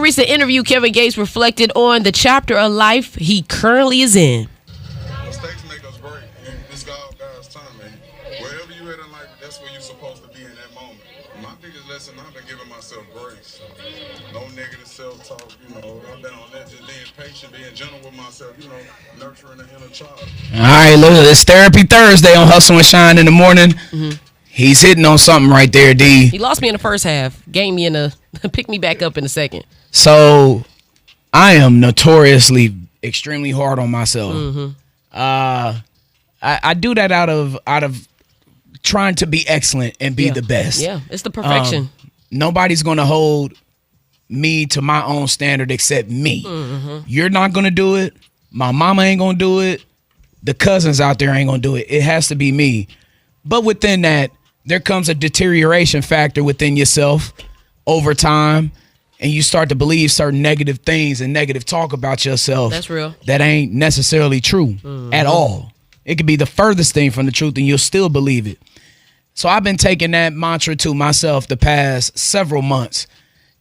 recent interview, Kevin Gates reflected on the chapter of life he currently is in. Mistakes make us great. It's God's time, man. Wherever you at in life, that's where you're supposed to be in that moment. My biggest lesson, I've been giving myself grace. No negative self-talk, I've been on that, just being patient, being gentle with myself, nurturing the inner child. All right, look, it's Therapy Thursday on Hustle and Shyne in the morning. He's hitting on something right there, D. He lost me in the first half, gained me in the, picked me back up in the second. So, I am notoriously extremely hard on myself. I do that out of trying to be excellent and be the best. Yeah, it's the perfection. Nobody's gonna hold me to my own standard except me. You're not gonna do it. My mama ain't gonna do it. The cousins out there ain't gonna do it. It has to be me. But within that, there comes a deterioration factor within yourself over time, and you start to believe certain negative things and negative talk about yourself. That's real. That ain't necessarily true at all. It could be the furthest thing from the truth, and you'll still believe it. So I've been taking that mantra to myself the past several months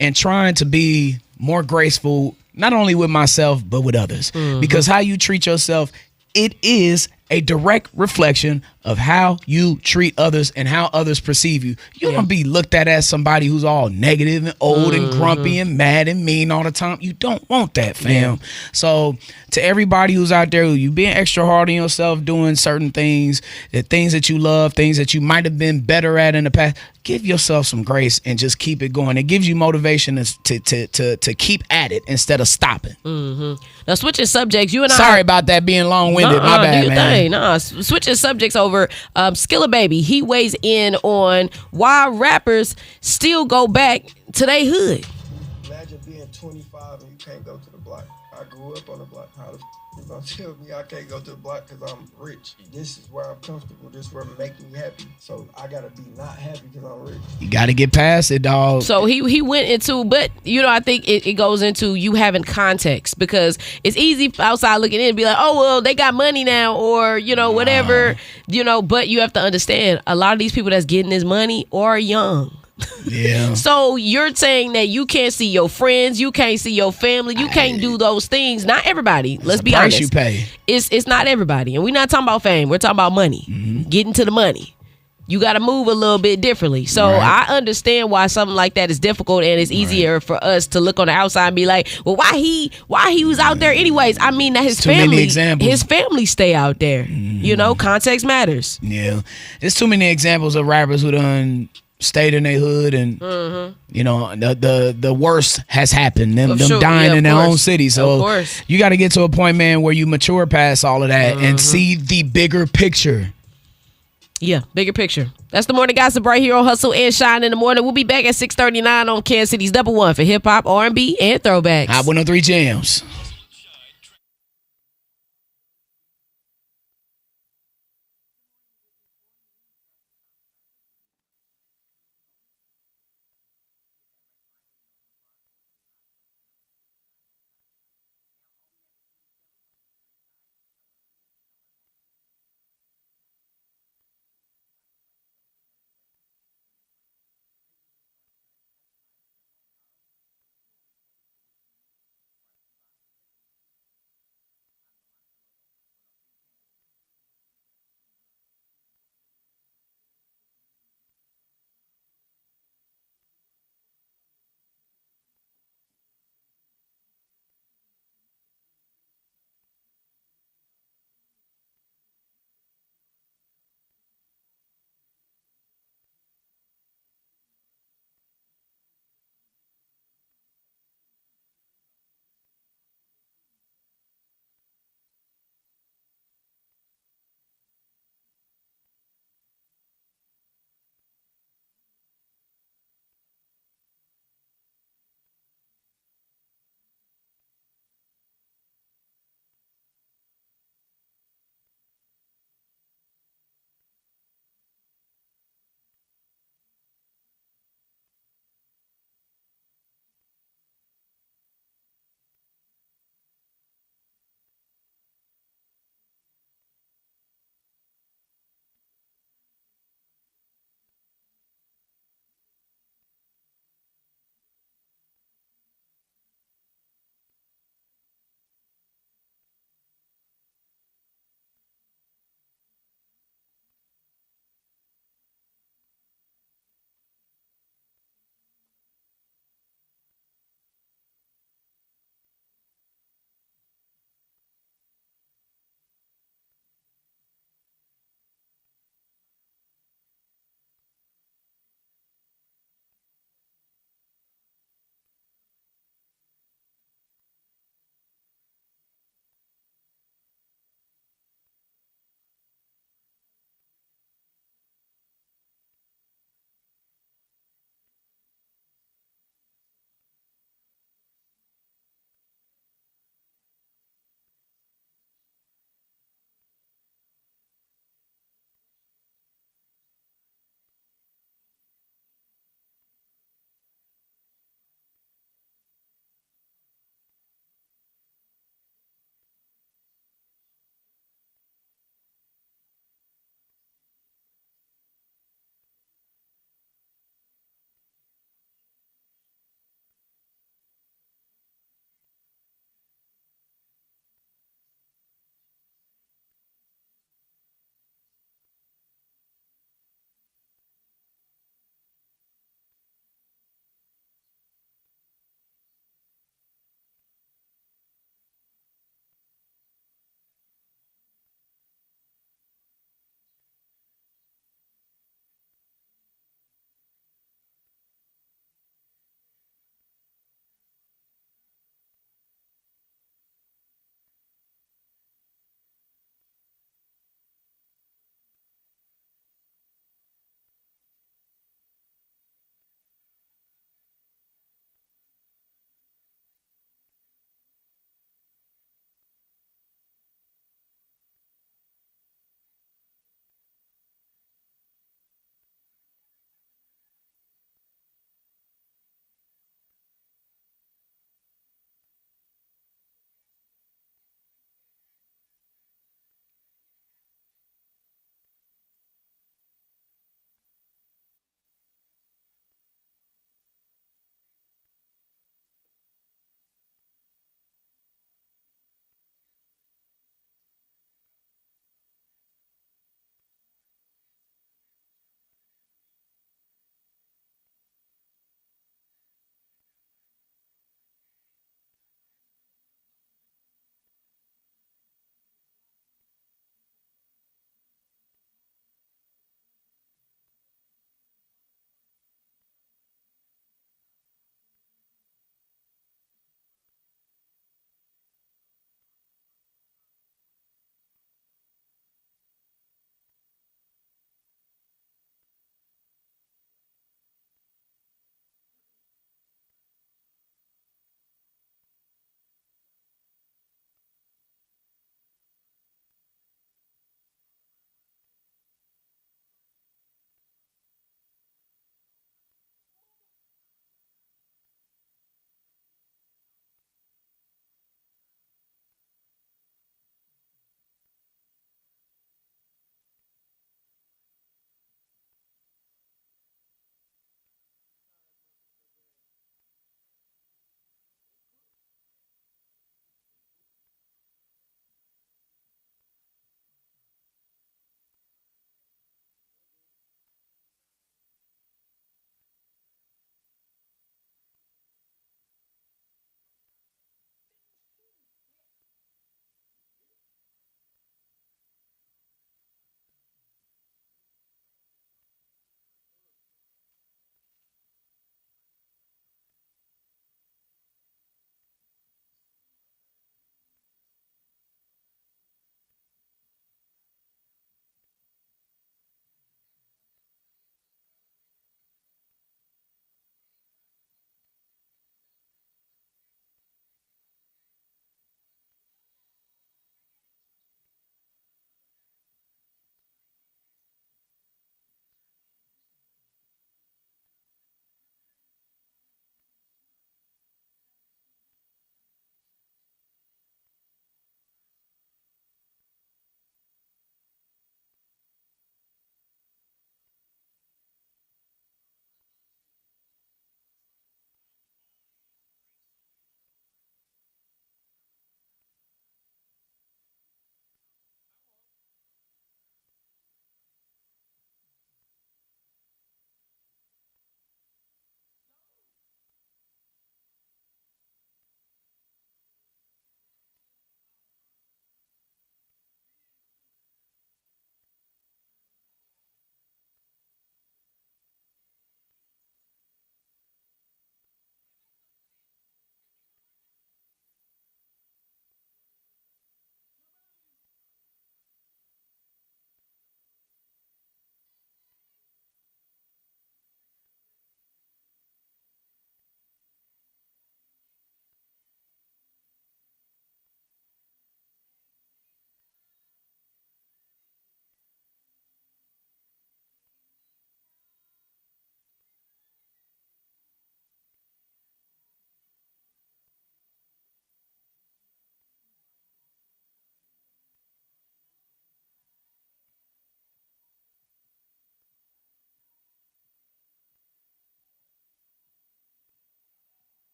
and trying to be more graceful, not only with myself, but with others. Because how you treat yourself, it is a direct reflection of how you treat others and how others perceive you. You don't want to be looked at as somebody who's all negative and old and grumpy and mad and mean all the time. You don't want that, fam. So to everybody who's out there, you being extra hard on yourself, doing certain things, the things that you love, things that you might have been better at in the past, give yourself some grace and just keep it going. It gives you motivation to keep at it instead of stopping. Now, switching subjects, you and Sorry about that being long-winded. My bad, man. Switching subjects over. Skilla Baby, he weighs in on why rappers still go back to their hood. Imagine being 25 and you can't go to the block. I grew up on the block. How the you gonna tell me I can't go to the block because I'm rich? This is where I'm comfortable. This is where making me happy. So I gotta be not happy because I'm rich. You got to get past it, dog. So he went into, but I think it goes into you having context, because it's easy outside looking in and be like, oh, well, they got money now, or, whatever, but you have to understand a lot of these people that's getting this money are young. Yeah. So you're saying that you can't see your friends, you can't see your family, you can't do those things. Not everybody. Let's be honest. You pay. It's not everybody, and we're not talking about fame. We're talking about money. Getting to the money. You got to move a little bit differently. So I understand why something like that is difficult, and it's easier for us to look on the outside and be like, well, why he was out there anyways? I mean, that his family stay out there. Context matters. Yeah. There's too many examples of rappers who done stayed in their hood, and the worst has happened. Them dying in their own city. So you got to get to a point, man, where you mature past all of that and see the bigger picture. Yeah, bigger picture. That's the morning gossip right here on Hustle and Shyne in the morning. We'll be back at 6:39 on Kansas City's Double One for hip hop, R&B, and throwbacks. Hot 103 Jams.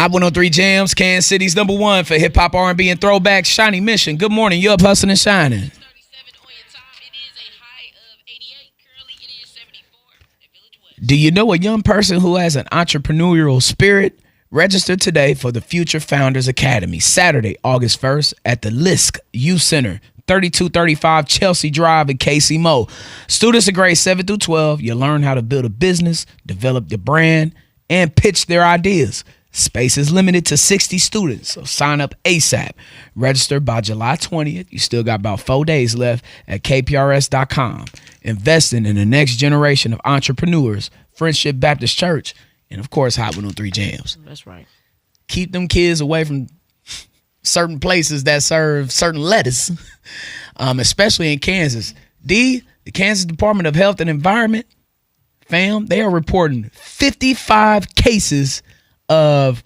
Hot 103 Jams, Kansas City's #1 for hip hop, R&B, and throwbacks. Shiny Mission. Good morning. You up hustling and shining. 37 on your time. It is a high of 88. Currently, it is 74 at Village West. Do you know a young person who has an entrepreneurial spirit? Register today for the Future Founders Academy, Saturday, August 1st at the Lisk Youth Center, 3235 Chelsea Drive in KC Mo. Students are grades 7 through 12. You'll learn how to build a business, develop your brand, and pitch their ideas. Space is limited to 60 students, so sign up ASAP. Register by July 20th. You still got about 4 days left at kprs.com. Investing in the next generation of entrepreneurs, Friendship Baptist Church, and of course, Hot 103 Jams. That's right. Keep them kids away from certain places that serve certain lettuce, especially in Kansas. The Kansas Department of Health and Environment, fam, they are reporting 55 cases of,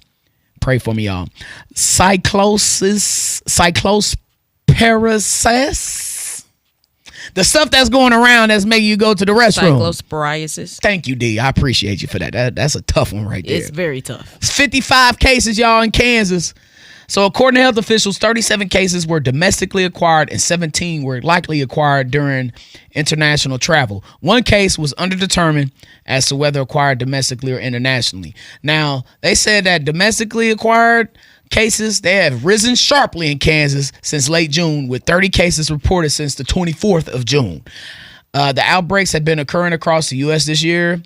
pray for me, y'all, cyclosporiasis. The stuff that's going around that's making you go to the restroom. Cyclosporiasis. Thank you, D. I appreciate you for that. That's a tough one right there. It's very tough. It's 55 cases, y'all, in Kansas. So according to health officials, 37 cases were domestically acquired and 17 were likely acquired during international travel. One case was underdetermined as to whether acquired domestically or internationally. Now, they said that domestically acquired cases, they have risen sharply in Kansas since late June, with 30 cases reported since the 24th of June. The outbreaks have been occurring across the U.S. this year,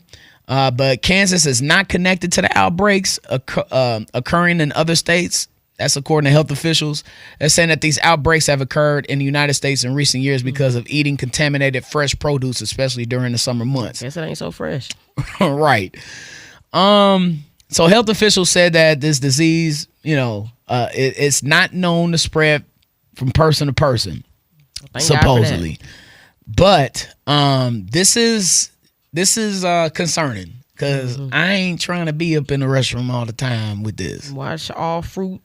but Kansas is not connected to the outbreaks occurring in other states. That's according to health officials. They're saying that these outbreaks have occurred in the United States in recent years because of eating contaminated fresh produce, especially during the summer months. Guess it ain't so fresh. Right. So health officials said that this disease, it's not known to spread from person to person, Thank supposedly. But this is concerning because I ain't trying to be up in the restroom all the time with this. Wash all fruit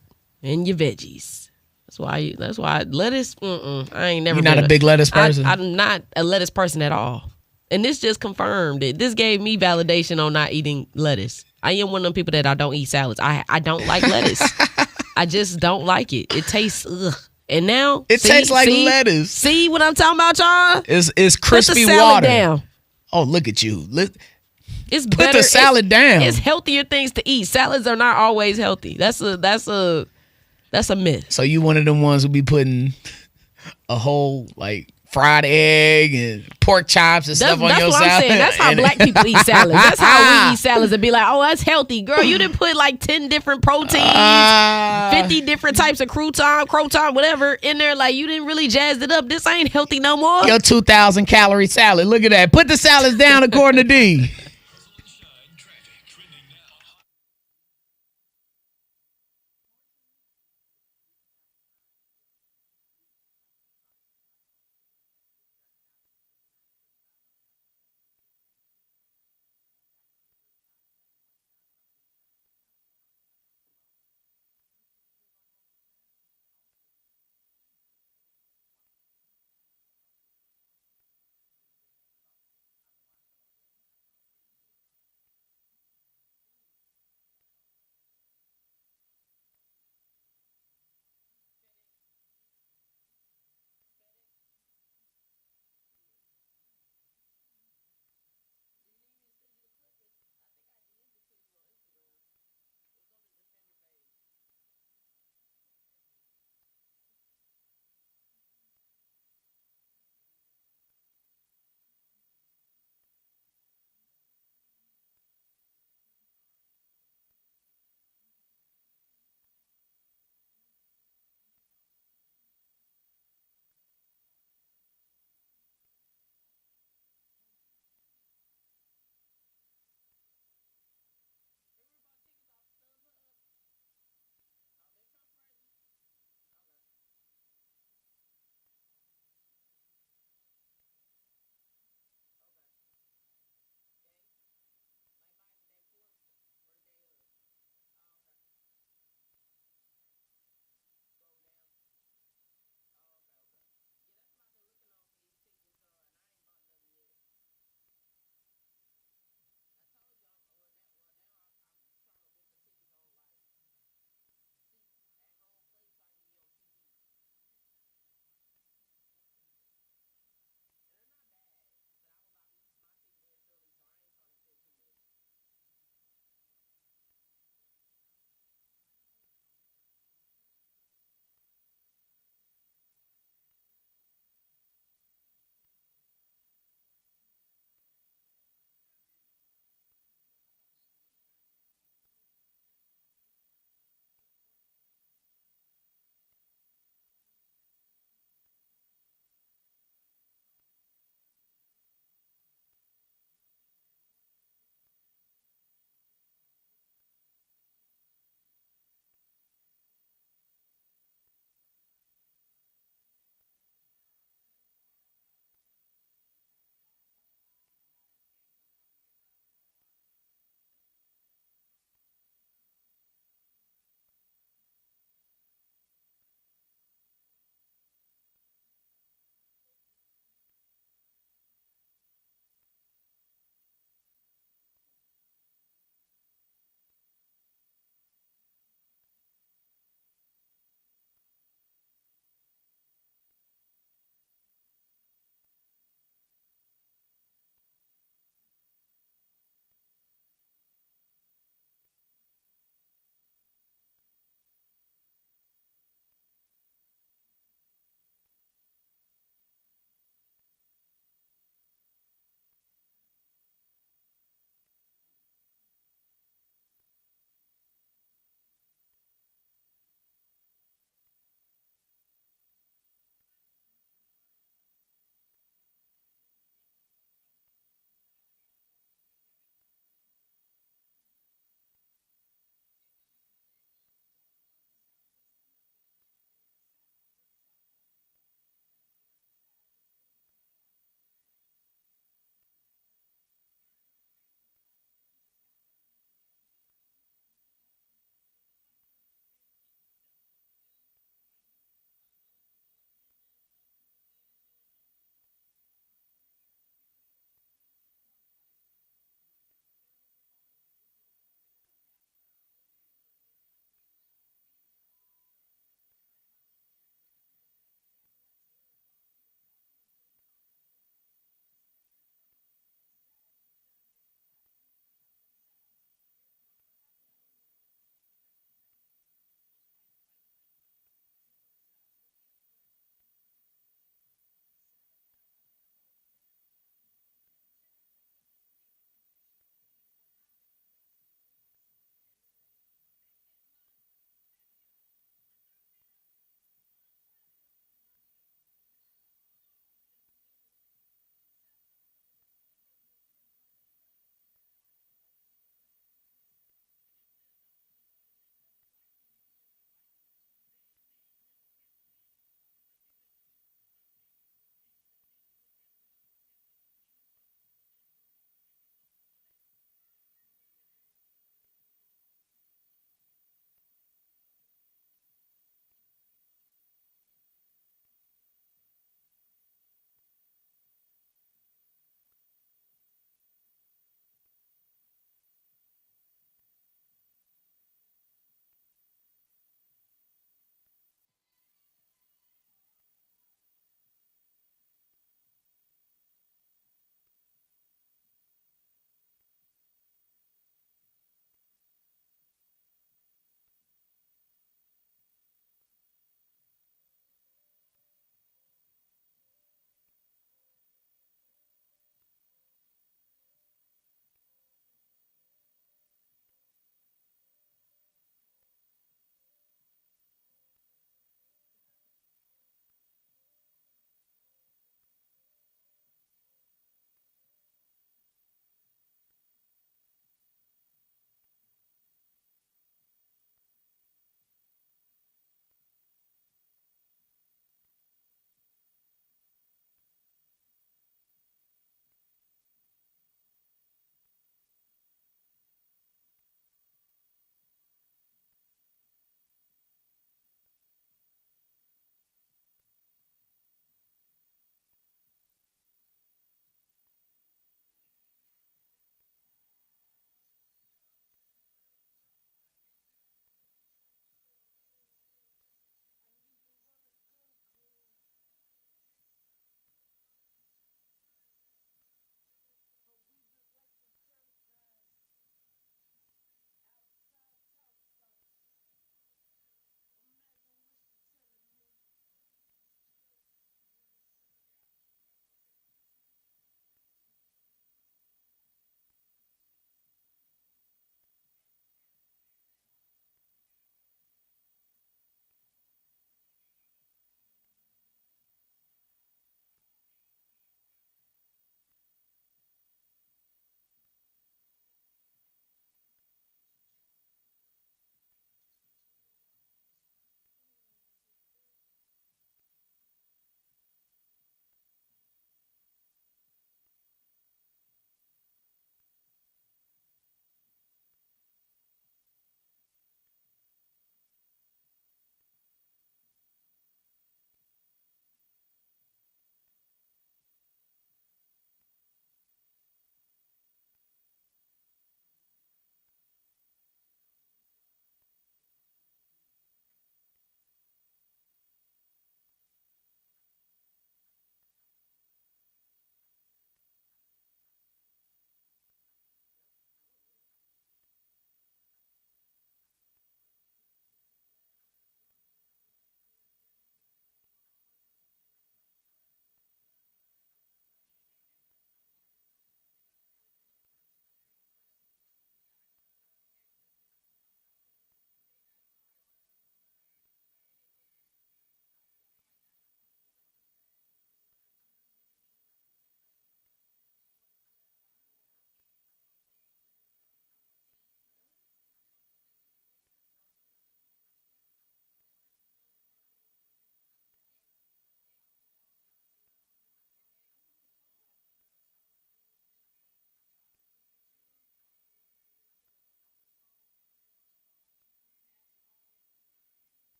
and your veggies. That's why lettuce. I ain't never. You're not been a big lettuce person? I'm not a lettuce person at all. And this just confirmed it. This gave me validation on not eating lettuce. I am one of them people that I don't eat salads. I don't like lettuce. I just don't like it. It tastes ugh. And now it tastes like lettuce. See what I'm talking about, y'all? It's crispy Put the salad water. Down. Oh, look at you. It's Put better. the salad down. It's healthier things to eat. Salads are not always healthy. That's a myth. So you one of them ones who be putting a whole fried egg and pork chops and stuff on your salad. That's what I'm saying. That's how black people eat salads. That's how we eat salads and be like, oh, that's healthy. Girl, you didn't put 10 different proteins, 50 different types of croton, whatever in there. You didn't really jazz it up. This ain't healthy no more. Your 2,000 calorie salad. Look at that. Put the salads down according to D.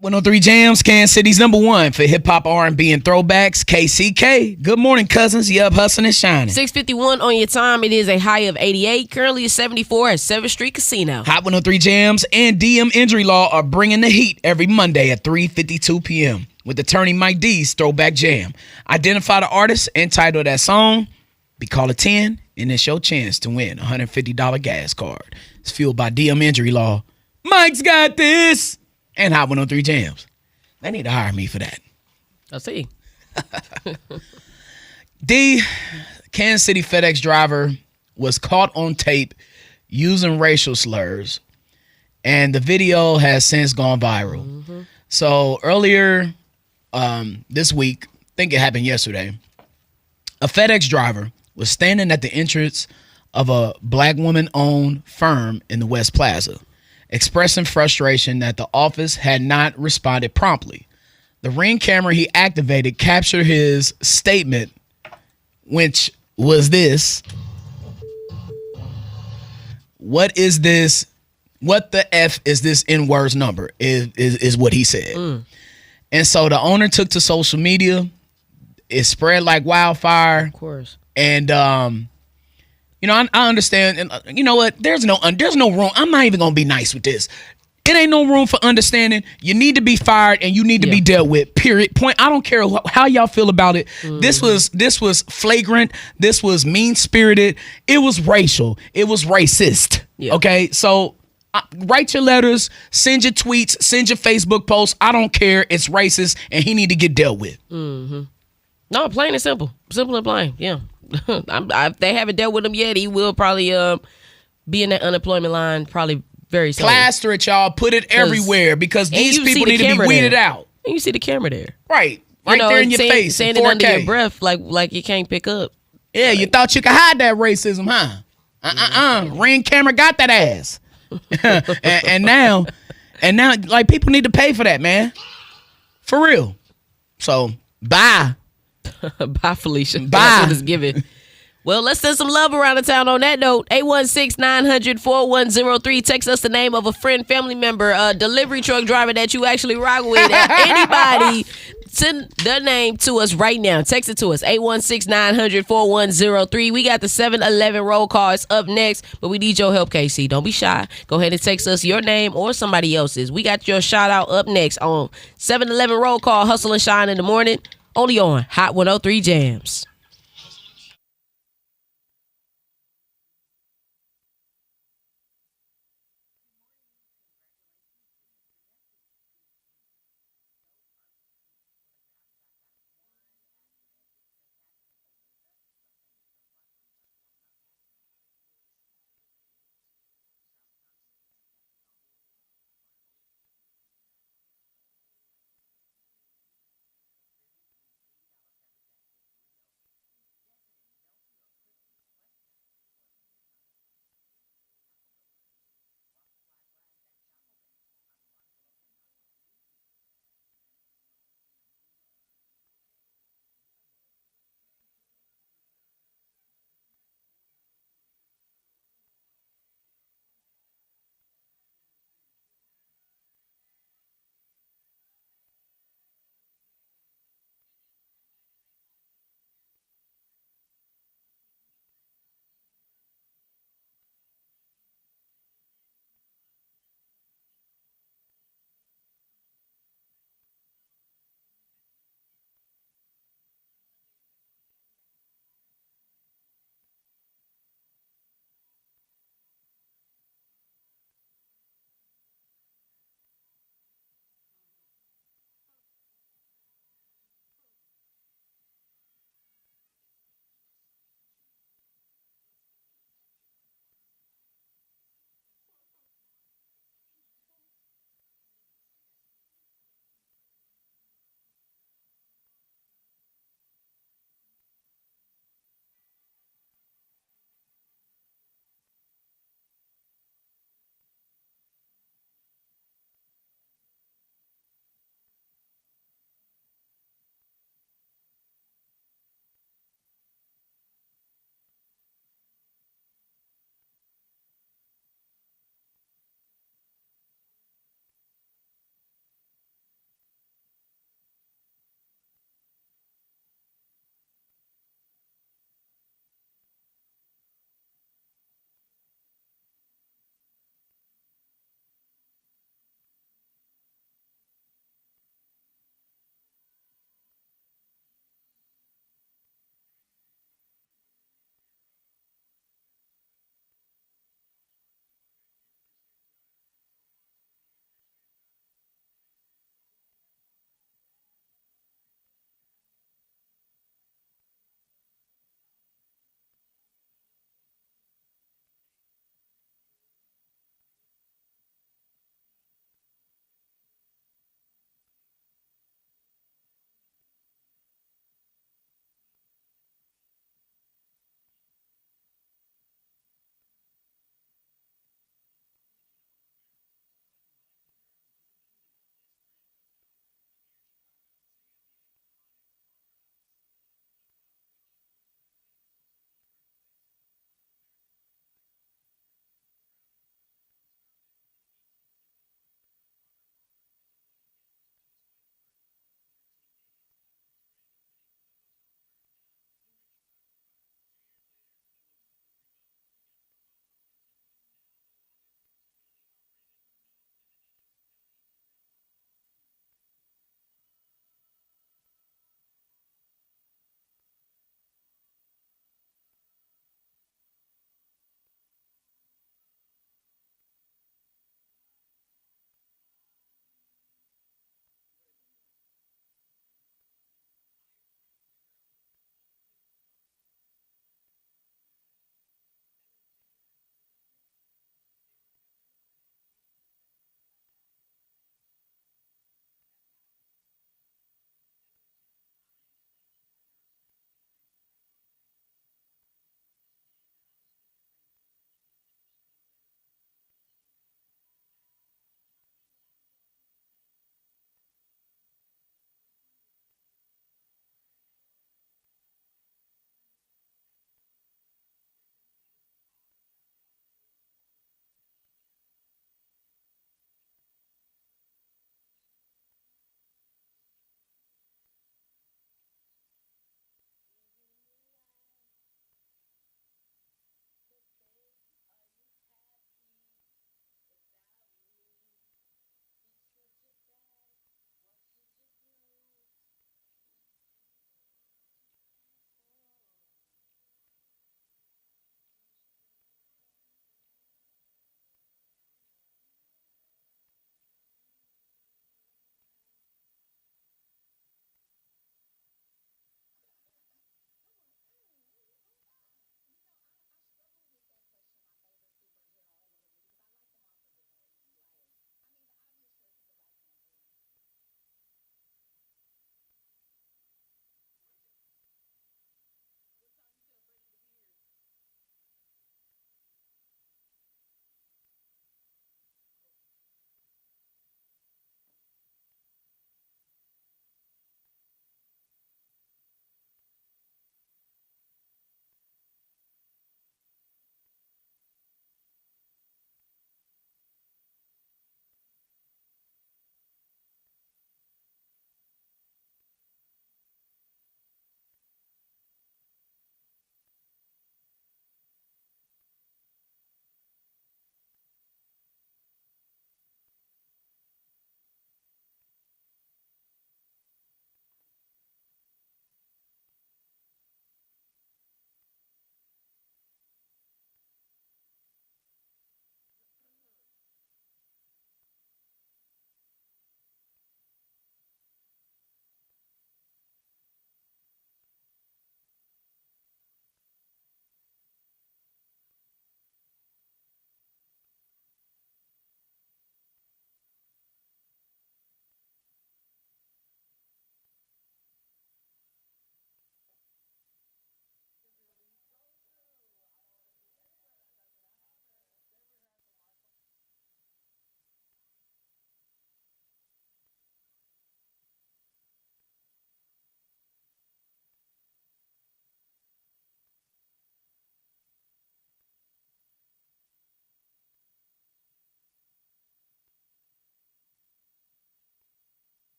103 Jams, Kansas City's #1 for hip hop, R&B, and throwbacks. KCK. Good morning, cousins. You up hustling and shining. 6:51 on your time. It is a high of 88. Currently it's 74 at 7th Street Casino. Hot 103 Jams and DM Injury Law are bringing the heat every Monday at 3:52 p.m. with attorney Mike D's Throwback Jam. Identify the artist and title of that song. Be caller 10, and it's your chance to win a $150 gas card. It's fueled by DM Injury Law. Mike's got this. And Hot 103 Jams. They need to hire me for that. I'll see. Kansas City FedEx driver was caught on tape using racial slurs, and the video has since gone viral. Mm-hmm. So earlier this week, I think it happened yesterday, a FedEx driver was standing at the entrance of a black woman-owned firm in the West Plaza, expressing frustration that the office had not responded promptly. The Ring camera he activated captured his statement, which was this: "What is this? What the F is this N-words number?" is what he said. And so the owner took to social media. It spread like wildfire. Of course. And I understand, and you know what? There's no room. I'm not even gonna be nice with this. It ain't no room for understanding. You need to be fired, and you need to be dealt with. Period. Point. I don't care how y'all feel about it. Mm-hmm. This was flagrant. This was mean spirited. It was racial. It was racist. Yeah. Okay, so write your letters, send your tweets, send your Facebook posts. I don't care. It's racist, and he need to get dealt with. Mm-hmm. No, plain and simple, simple and plain. Yeah. If they haven't dealt with him yet, he will probably be in that unemployment line probably very soon. Plaster it, y'all. Put it everywhere because these people need to be weeded out. And you see the camera there. Right. Right there in your face. Saying it under your breath like you can't pick up. Yeah, like, you thought you could hide that racism, huh? Ring camera got that ass. and now, like, people need to pay for that, man. For real. So, bye. Bye, Felicia. Bye. That's what it's giving. Well, let's send some love around the town on that note. 816-900-4103. Text us the name of a friend, family member, a delivery truck driver that you actually rock with. Anybody, send their name to us right now. Text it to us, 816-900-4103. We got the 7-Eleven roll call. It's up next, but we need your help, KC. Don't be shy. Go ahead and text us your name or somebody else's. We got your shout out up next on 7-Eleven roll call, Hustle and Shine in the morning. Only on Hot 103 Jams.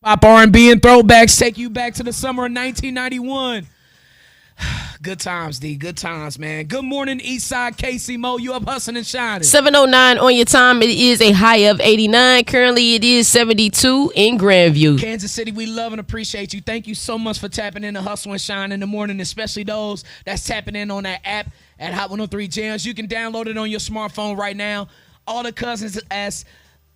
Pop R&B and throwbacks take you back to the summer of 1991. Good times, D. Good times, man. Good morning, Eastside Casey Mo. You up hustling and shining. 7:09 on your time. It is a high of 89. Currently, it is 72 in Grandview. Kansas City, we love and appreciate you. Thank you so much for tapping in to Hustle and Shine in the morning, especially those that's tapping in on that app at Hot 103 Jams. You can download it on your smartphone right now. All the cousins as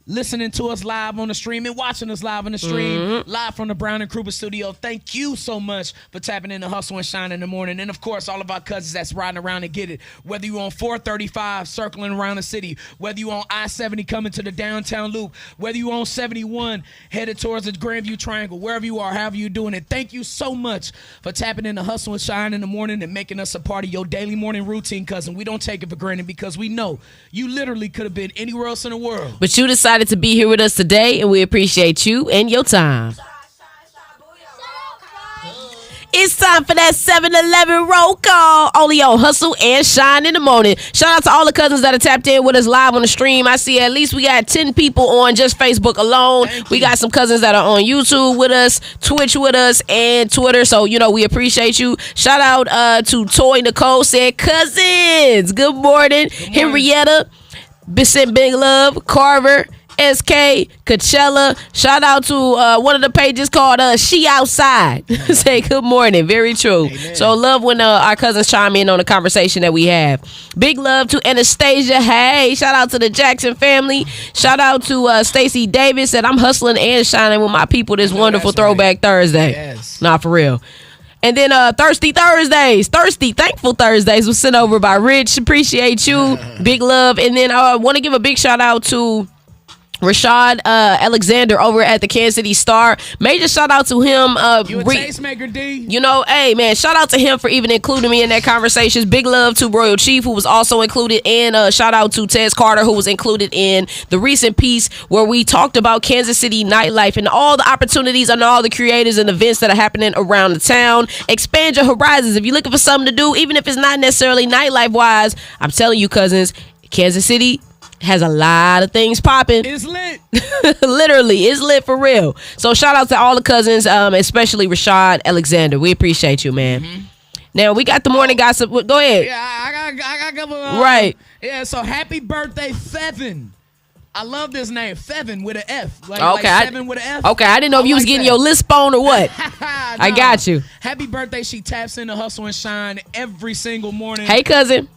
listening to us live on the stream and watching us live on the stream, live from the Brown and Kruger studio. Thank you so much for tapping in to Hustle and Shine in the morning. And, of course, all of our cousins that's riding around and get it. Whether you're on 435 circling around the city, whether you're on I-70 coming to the downtown loop, whether you're on 71 headed towards the Grandview Triangle, wherever you are, however you're doing it, thank you so much for tapping in to Hustle and Shine in the morning and making us a part of your daily morning routine, cousin. We don't take it for granted because we know you literally could have been anywhere else in the world. But you decided to be here with us today, and we appreciate you and your time. It's time for that 7-Eleven roll call. Only on Hustle and Shine in the morning. Shout out to all the cousins that are tapped in with us live on the stream. I see at least we got 10 people on just Facebook alone. We got some cousins that are on YouTube with us, Twitch with us, and Twitter. So, we appreciate you. Shout out to Toy Nicole said, cousins, good morning. Henrietta, sent big love. Carver, SK, Coachella. Shout out to one of the pages called She Outside. Say good morning. Very true. Amen. So love when our cousins chime in on the conversation that we have. Big love to Anastasia. Hey, shout out to the Jackson family. Shout out to Stacy Davis. Said I'm hustling and shining with my people this wonderful Throwback Thursday. Yes. Not for real. And then Thirsty Thankful Thursdays was sent over by Rich. Appreciate you. Big love. And then I want to give a big shout out to Rashad Alexander over at the Kansas City Star. Major shout out to him. You a tastemaker, D. Hey, man, shout out to him for even including me in that conversation. Big love to Royal Chief, who was also included, and shout out to Tez Carter, who was included in the recent piece where we talked about Kansas City nightlife and all the opportunities and all the creators and events that are happening around the town. Expand your horizons. If you're looking for something to do, even if it's not necessarily nightlife-wise, I'm telling you, cousins, Kansas City has a lot of things popping. It's lit. Literally, it's lit for real. So shout out to all the cousins, especially Rashad Alexander. We appreciate you, man. Now we got the morning gossip. Go ahead. Yeah, I got a couple. Right. Yeah. So happy birthday, Fevin. I love this name, Fevin with an F. Like Seven with an F. Okay, I didn't know if you was getting your list on or what. I got you. Happy birthday. She taps into Hustle and Shine every single morning. Hey, cousin.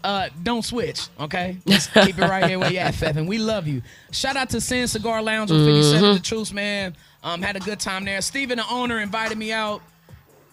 Don't switch, okay? Just keep it right here where you at, Fevin. We love you. Shout out to Sin Cigar Lounge with 57 The Truth, man. Had a good time there. Steven, the owner, invited me out.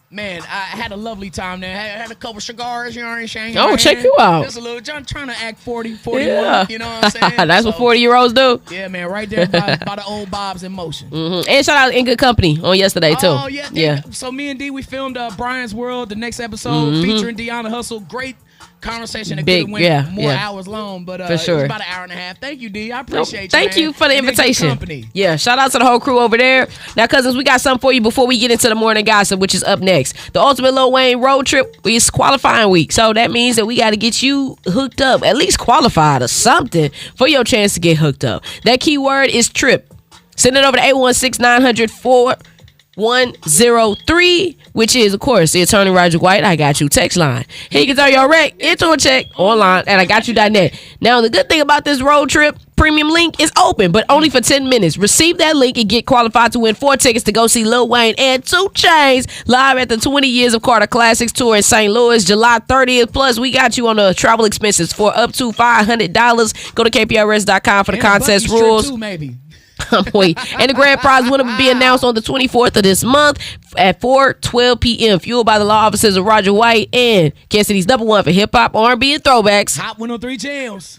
Man, I had a lovely time there. I had a couple cigars, you know what I'm saying? Oh, check you out. Just a little, trying to act 40, 41, yeah. You know what I'm saying? That's what 40-year-olds do. Yeah, man, right there by the old Bob's in motion. And shout out In Good Company on yesterday, too. Oh, yeah. So me and D, we filmed Brian's World, the next episode, featuring Deona Hustle. Great conversation. It could have went more hours long, but for sure. It was about an hour and a half. Thank you, D. I appreciate you, Thank you for the invitation. Yeah, shout out to the whole crew over there. Now, cousins, we got something for you before we get into the morning gossip, which is up next. The Ultimate Lil Wayne road trip is qualifying week, so that means that we got to get you hooked up, at least qualified or something for your chance to get hooked up. That keyword is trip. Send it over to 816-900-4103, which is, of course, the attorney Roger White. I got you text line. Here you can throw your rec into a check online at IGotYou.net. Now, the good thing about this road trip premium link is open, but only for 10 minutes. Receive that link and get qualified to win 4 tickets to go see Lil Wayne and 2 Chainz live at the 20 Years of Carter Classics Tour in St. Louis, July 30th. Plus, we got you on the travel expenses for up to $500. Go to kprs.com for the contest rules. Too, maybe. Wait. And the grand prize winner will be announced on the 24th of this month at 4:12 p.m. Fueled by the law offices of Roger White and Kansas City's #1 for hip hop, R&B, and throwbacks. Hot 103 Jams.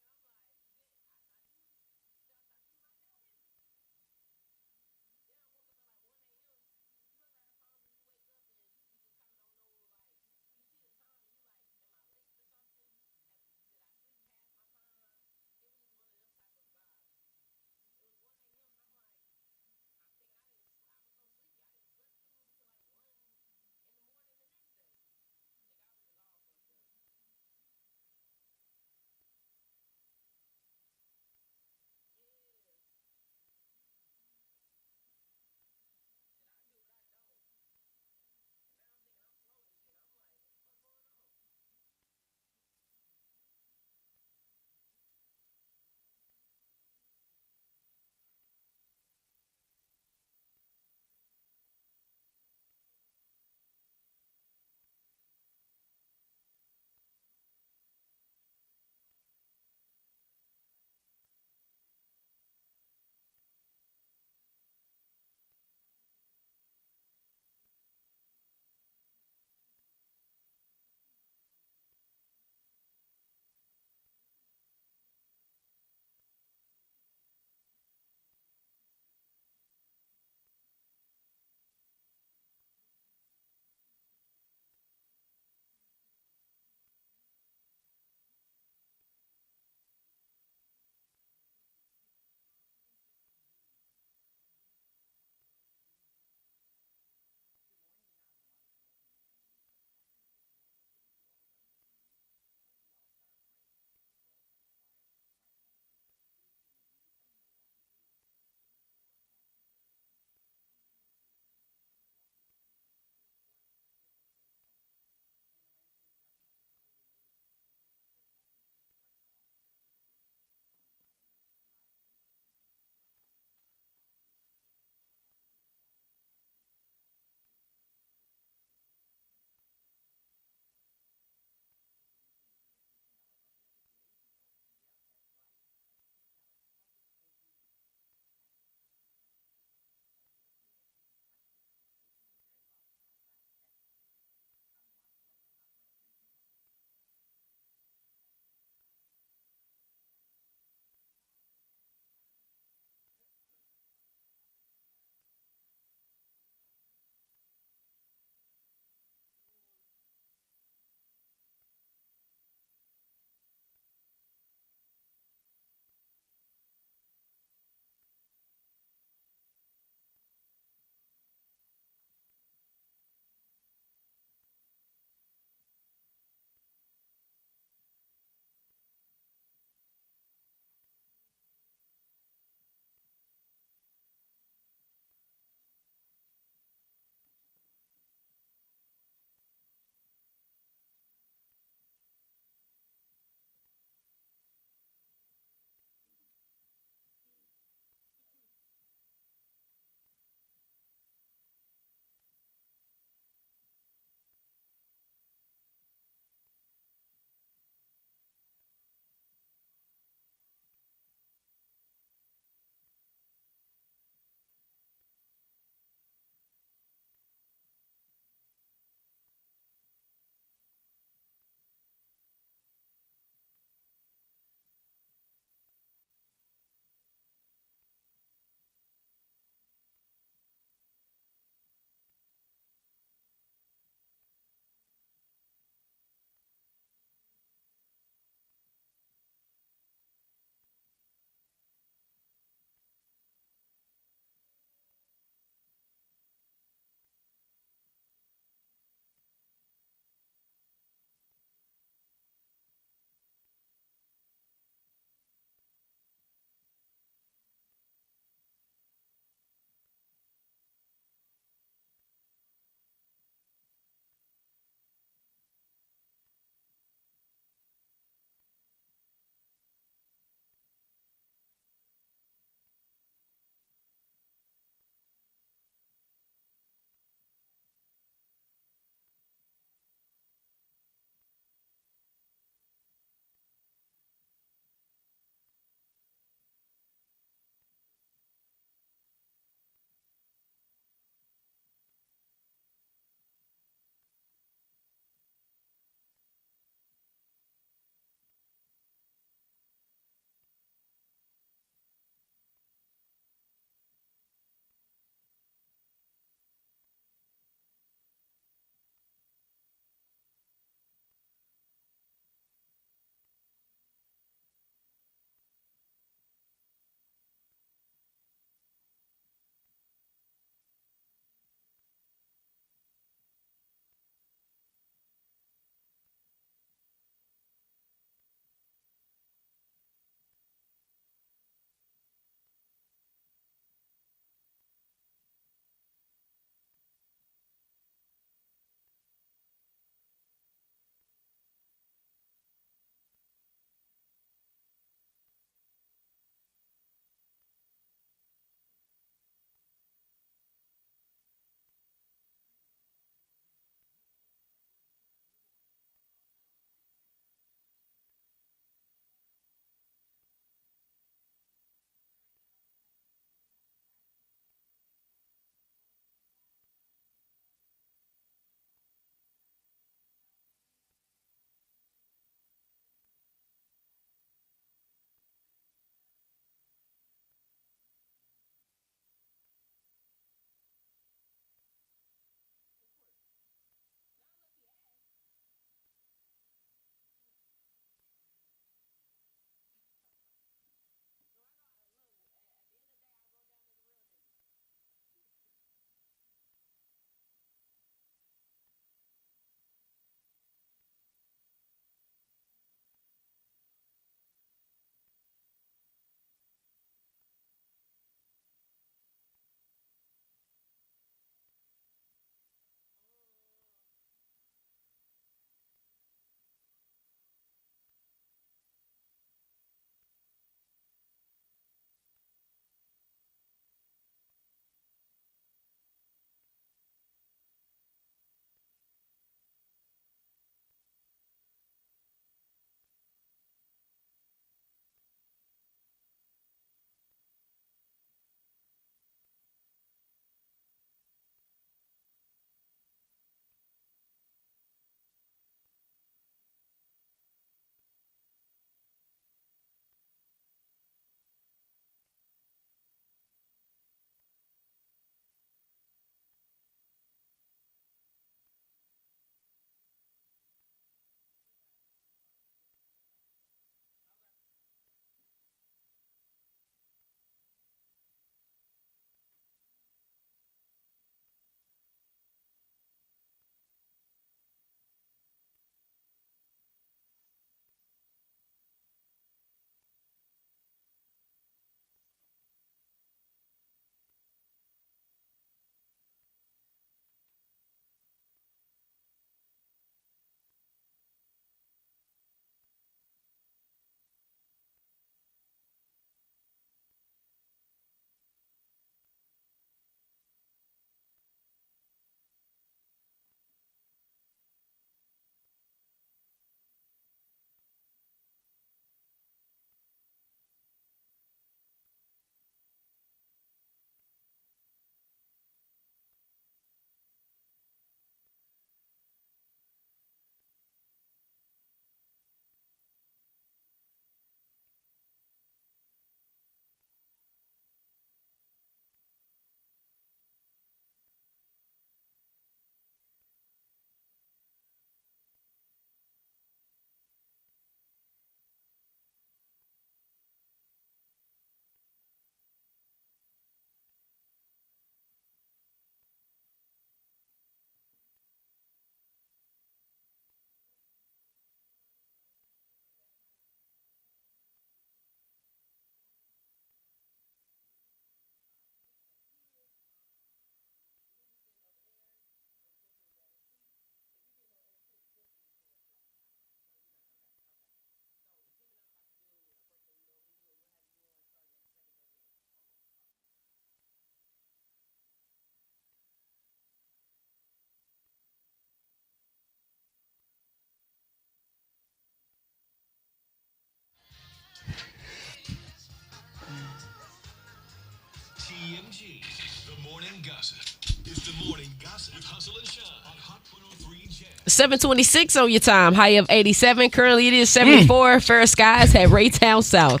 The morning gossip. It's the morning gossip with Hustle and Shine on Hot 103 Jam. 726 on your time. High of 87. Currently it is 74. Fair skies at Raytown South.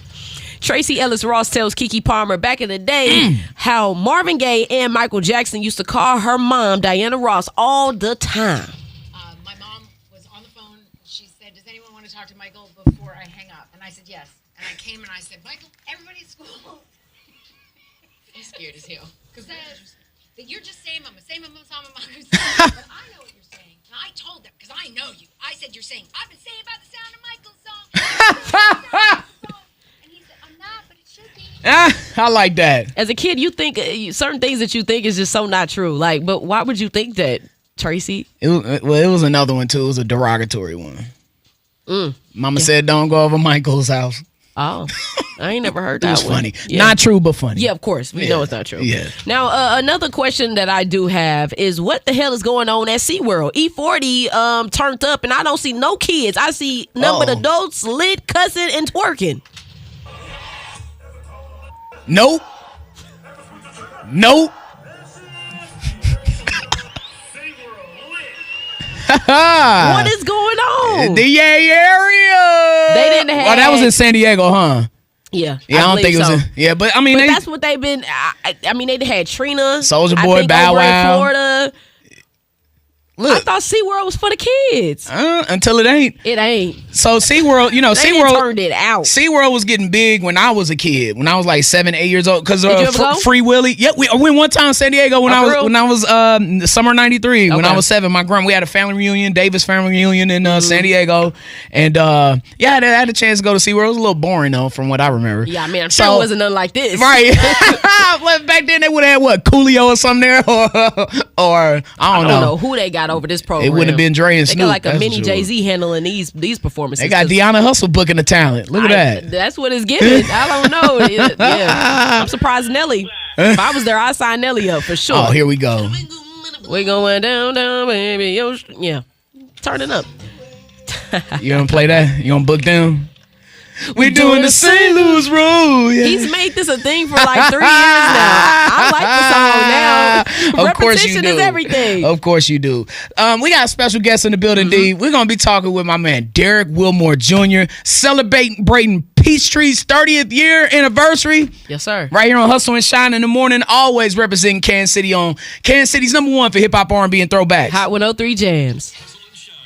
Tracy Ellis Ross tells Keke Palmer back in the day how Marvin Gaye and Michael Jackson used to call her mom, Diana Ross, all the time. My mom was on the phone. She said, does anyone want to talk to Michael before I hang up? And I said, yes. And I came and I said, Michael, everybody at school. I'm scared as hell. Because that you're just saying, Mama, say Mama, Mama, Mama. But I know what you're saying. And I told them, because I know you. I said, you're saying, I've been saying about the sound of Michael's song. And he said, I'm not, but it should be. I like that. As a kid, you think certain things that you think is just so not true. Like, but why would you think that, Tracy? It was another one, too. It was a derogatory one. Mama said, don't go over Michael's house. Oh, I ain't never heard It that was one. funny. Yeah. Not true, but funny. Yeah, of course. We know it's not true. Yeah. Now, another question that I do have is what the hell is going on at SeaWorld? E40 turned up, and I don't see no kids. I see nothing but adults lit, cussing, and twerking. Nope. What is going on? The Yay area. They didn't have. Well, that was in San Diego, huh? Yeah, I don't think it was. so. Yeah, but I mean, But that's what they've been. I mean, they had Trina, Soulja I Boy, think, Bow over in Wow. Florida. I Look, thought SeaWorld was for the kids. until it ain't. It ain't. So SeaWorld, They done SeaWorld turned it out. SeaWorld was getting big when I was a kid, when I was like 7, 8 years old. Because Did you ever go? Free Willy. Yeah, we went one time in San Diego when Oh, for real? I was summer '93 when I Okay. was 7. We had a family reunion, Davis family reunion in San Diego, and I had a chance to go to SeaWorld. It was a little boring though, from what I remember. Yeah, I mean, I'm sure it wasn't nothing like this. Right. Well, back then they would have had what, Coolio or something there, or I don't know. who they got over this program. It wouldn't have been Dre and They Snoop. got like a that's mini for sure. Jay-Z handling these performances. They got 'cause Deona Hustle booking the talent. Look at that. That's what it's giving. I don't know. Yeah. I'm surprised Nelly. If I was there, I'd sign Nelly up for sure. Oh, here we go. We going down, baby. Yeah. Turn it up. You gonna play that? You gonna book them? We doing the St. Louis rule. Yeah. He's made this a thing for like 3 years now. I like the song now. Of course you Repetition do. is everything. Of course you do. We got a special guest in the building, D. We're gonna be talking with my man Derek Wilmore Jr. celebrating Peachtree's 30th year anniversary. Yes, sir. Right here on Hustle and Shine in the Morning, always representing Kansas City on Kansas City's #1 for hip hop, R&B, and throwbacks. Hot 103 Jams. Hustle and Shine.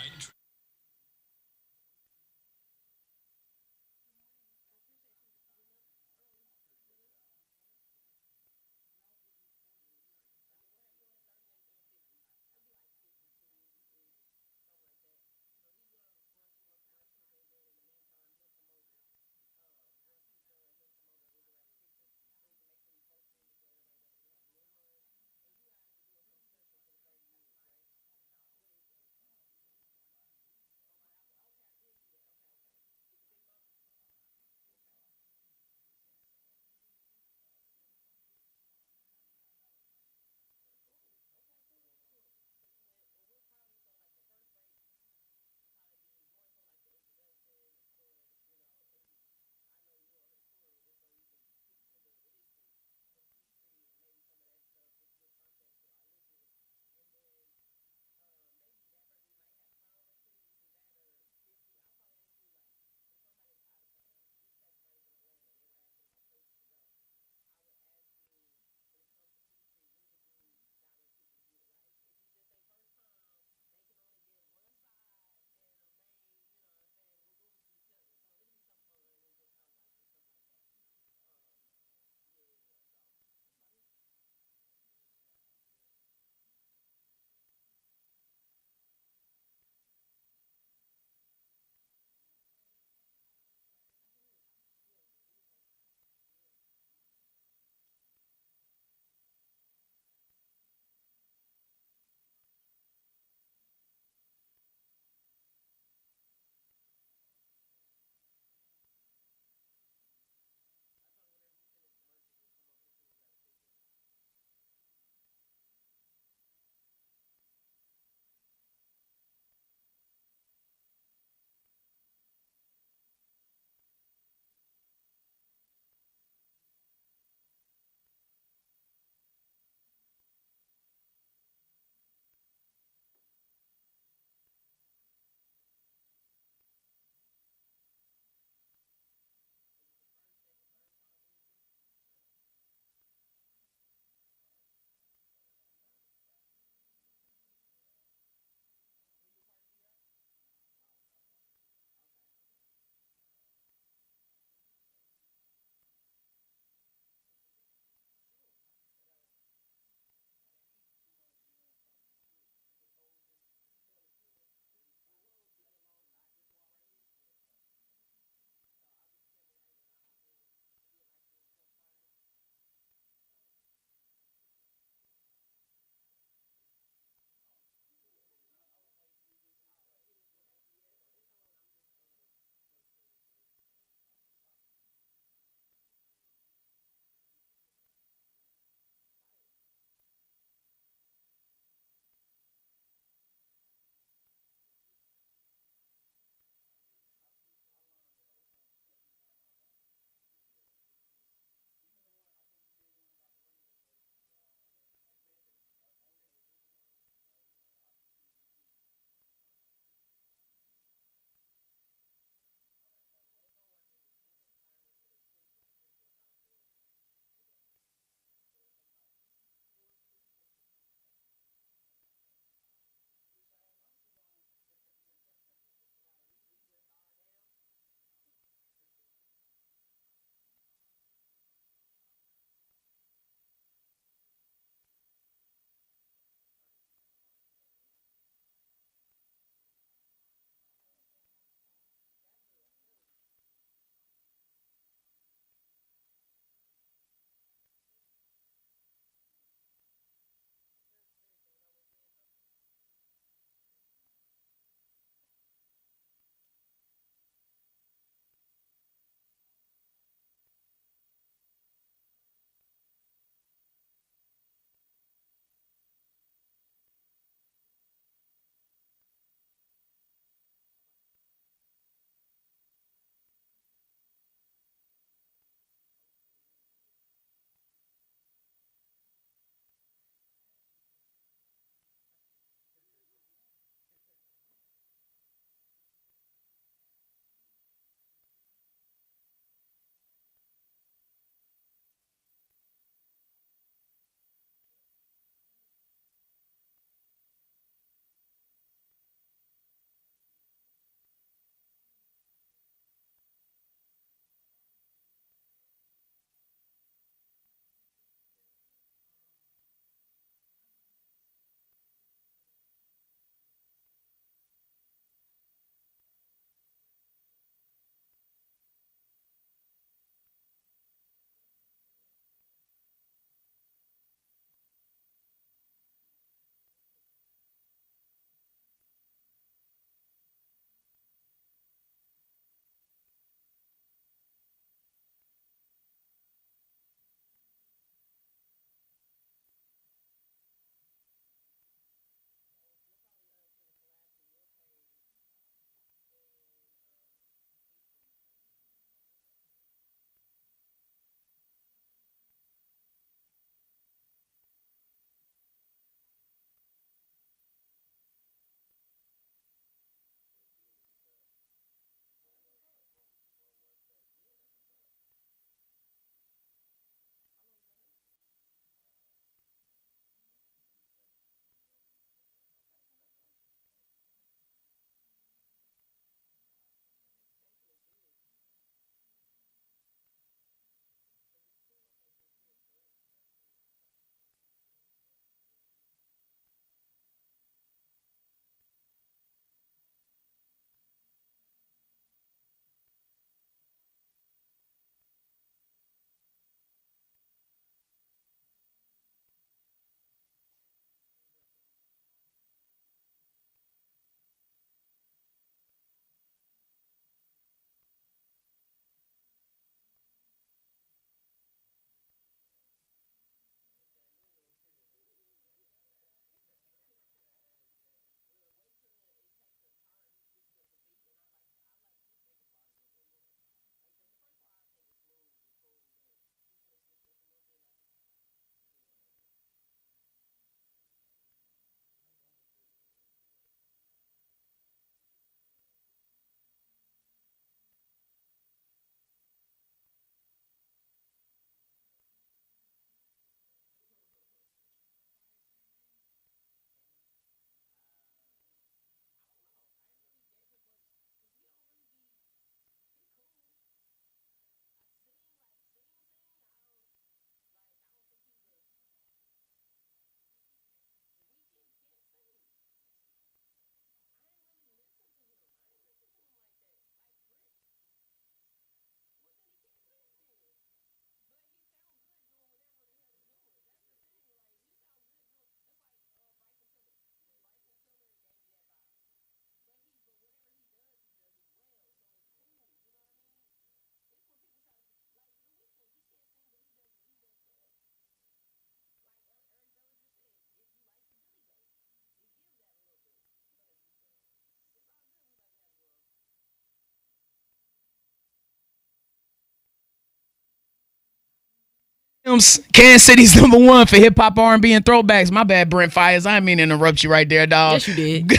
Jams, Kansas City's #1 for hip hop, R&B, and throwbacks. My bad, Brent Fires. I didn't mean to interrupt you right there, dog. Yes, you did.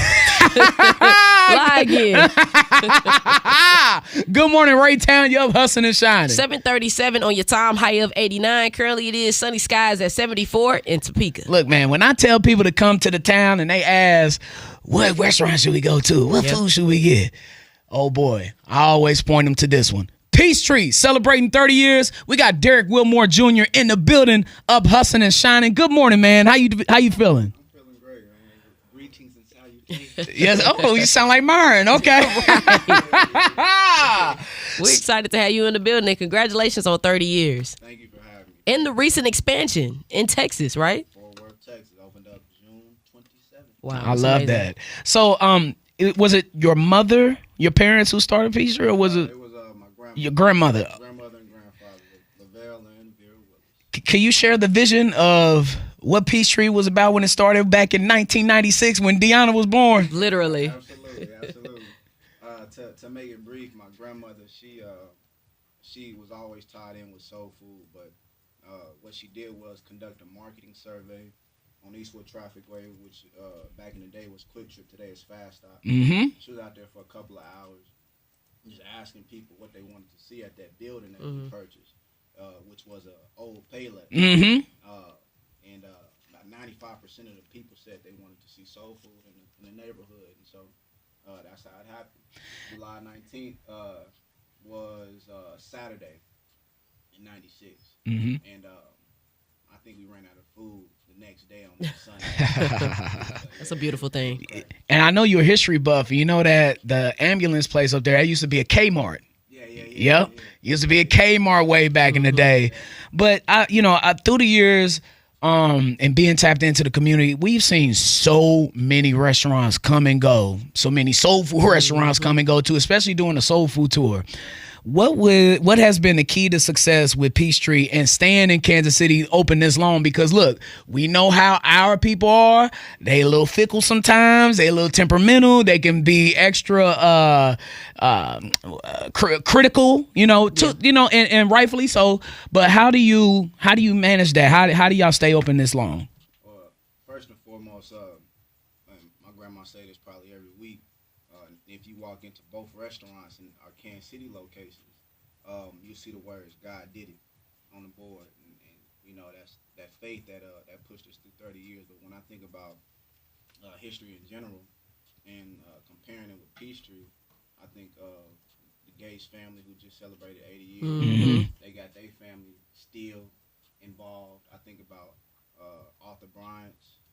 Lie again. Good morning, Raytown. Yo, hustling and shining. 7:37 on your time high of 89. Currently, it is sunny skies at 74 in Topeka. Look, man, when I tell people to come to the town and they ask, what restaurant should we go to? What food should we get? Oh, boy. I always point them to this one. Peachtree, celebrating 30 years. We got Derek Wilmore Jr. in the building, up hustling and shining. Good morning, man. How you feeling? I'm feeling great, man. Greetings and salutations. Yes. Oh, you sound like Myron. Okay. We're excited to have you in the building, and congratulations on 30 years. Thank you for having me. And the recent expansion in Texas, right? Fort Worth, Texas, opened up June 27th. Wow. I love that. So, was it your mother, your parents who started Peachtree, or was it It was my grandmother. your grandmother? Grandmother and grandfather, Lavelle and Vera Willis. Can you share the vision of what Peachtree was about when it started back in 1996 when Deona was born? Literally. Absolutely, absolutely. To make it brief, my grandmother, she was always tied in with soul food, but what she did was conduct a marketing survey on Eastwood Trafficway, which back in the day was Quick Trip, today is Fast Stop. Mm-hmm. She was out there for a couple of hours, just asking people what they wanted to see at that building that we purchased, which was an old Payless. Mm-hmm. And about 95% of the people said they wanted to see soul food in the neighborhood, and so that's how it happened. July 19th was Saturday in '96, and I think we ran out of food the next day on that Sunday. That's a beautiful thing. And I know you're a history buff. You know that the ambulance place up there, that used to be a Kmart. Yep. Used to be a Kmart way back in the day. But through the years, and being tapped into the community, we've seen so many restaurants come and go. So many soul food restaurants come and go too, especially doing the soul food tour. What has been the key to success with Peachtree and staying in Kansas City open this long? Because look, we know how our people are. They a little fickle sometimes. They a little temperamental. They can be extra critical, and rightfully so. But how do you manage that? How do y'all stay open this long? Well, first and foremost, my grandma say this probably every week. If you walk into both restaurants in our Kansas City locations, you see the words "God did it" on the board, and that's that faith that pushed us through 30 years. But when I think about history in general and comparing it with Peachtree, I think the Gates family, who just celebrated 80 years, they got their family still involved. I think about Arthur Bryant's,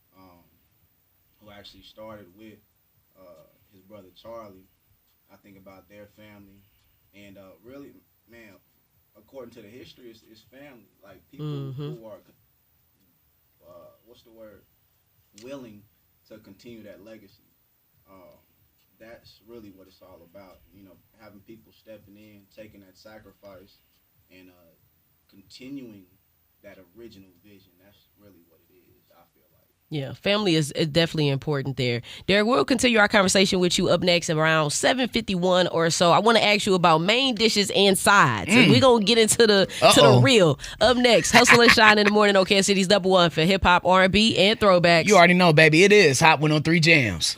who actually started with his brother Charlie. I think about their family, and really, man, according to the history, it's family. Like people who are, willing to continue that legacy. That's really what it's all about. Having people stepping in, taking that sacrifice, and continuing that original vision. That's really what it is, I feel like. Yeah, family is definitely important there. Derek, we'll continue our conversation with you up next around 7:51 or so. I want to ask you about main dishes and sides. And we're going to get into the real. Up next, Hustle and Shine in the Morning on Kansas City's #1 for hip-hop, R&B, and throwbacks. You already know, baby. It is Hot 103 Jams.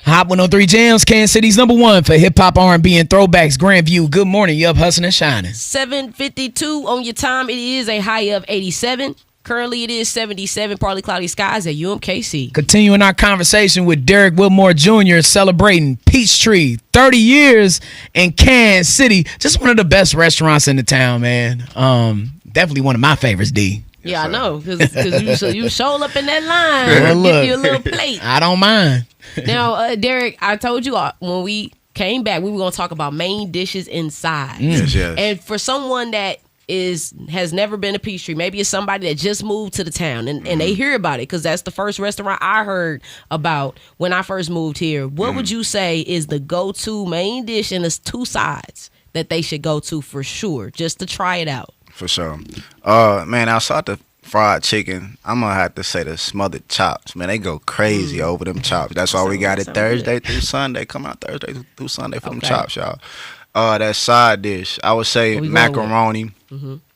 Hot 103 Jams, Kansas City's #1 for hip hop, R&B, and throwbacks. Grandview. Good morning. You up hustling and shining. 7:52 on your time. It is a high of 87. Currently, it is 77. Partly cloudy skies at UMKC. Continuing our conversation with Derek Wilmore Jr. celebrating Peachtree 30 years in Kansas City. Just one of the best restaurants in the town, man. Definitely one of my favorites, D. Yeah, I know, because you showed up in that line. Well, Give look, you a little plate. I don't mind. Now, Derek, I told you when we came back, we were going to talk about main dishes inside. Yes, yes. And for someone that has never been to Peachtree, maybe it's somebody that just moved to the town and they hear about it because that's the first restaurant I heard about when I first moved here. What would you say is the go-to main dish and the 2 sides that they should go to for sure, just to try it out? For sure. Man, outside the fried chicken, I'm going to have to say the smothered chops. Man, they go crazy over them chops. That's why we got it Thursday through Sunday. Come out Thursday through Sunday for them chops, y'all. That side dish, I would say macaroni.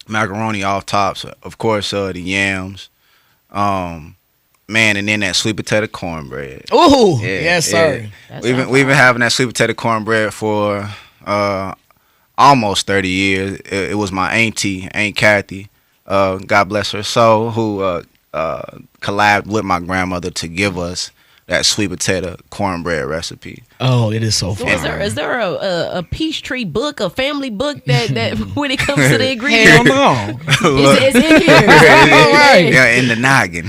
Macaroni off tops. Of course, the yams. Man, and then that sweet potato cornbread. Ooh, yes, sir. We've been having that sweet potato cornbread for almost 30 years. It was my auntie, Aunt Kathy, God bless her soul, who collabed with my grandmother to give us that sweet potato cornbread recipe. Oh, it is so fun. Is there a Peachtree book, a family book that when it comes to the ingredients? Hell no. It's in here. All right. Yeah, in the noggin.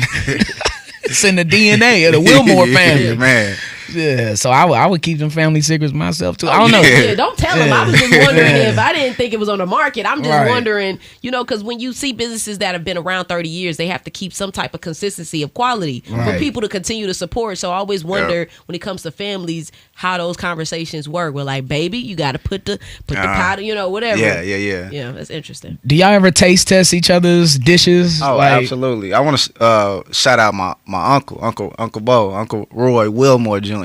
It's in the DNA of the Wilmore family. Yeah, man. Yeah, so I would keep them family secrets myself too. I don't know. Yeah, don't tell them. I was just wondering if I didn't think it was on the market. I'm just wondering, because when you see businesses that have been around 30 years, they have to keep some type of consistency of quality for people to continue to support. So I always wonder when it comes to families how those conversations work. We're like, baby, you got to put the powder, whatever. Yeah. Yeah, that's interesting. Do y'all ever taste test each other's dishes? Oh, absolutely. I want to shout out my Uncle Bo, Uncle Roy Wilmore Jr.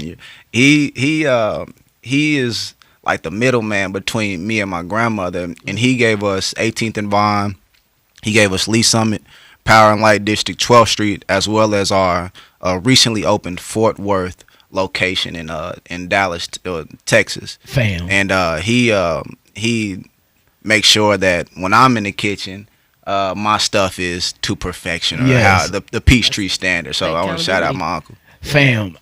He is like the middleman between me and my grandmother, and he gave us 18th and Vine. He gave us Lee Summit, Power and Light District, 12th Street, as well as our recently opened Fort Worth location in Dallas, Texas. Fam. And he makes sure that when I'm in the kitchen, my stuff is to perfection, or how the Peachtree standard. So I want to shout out my uncle. Fam,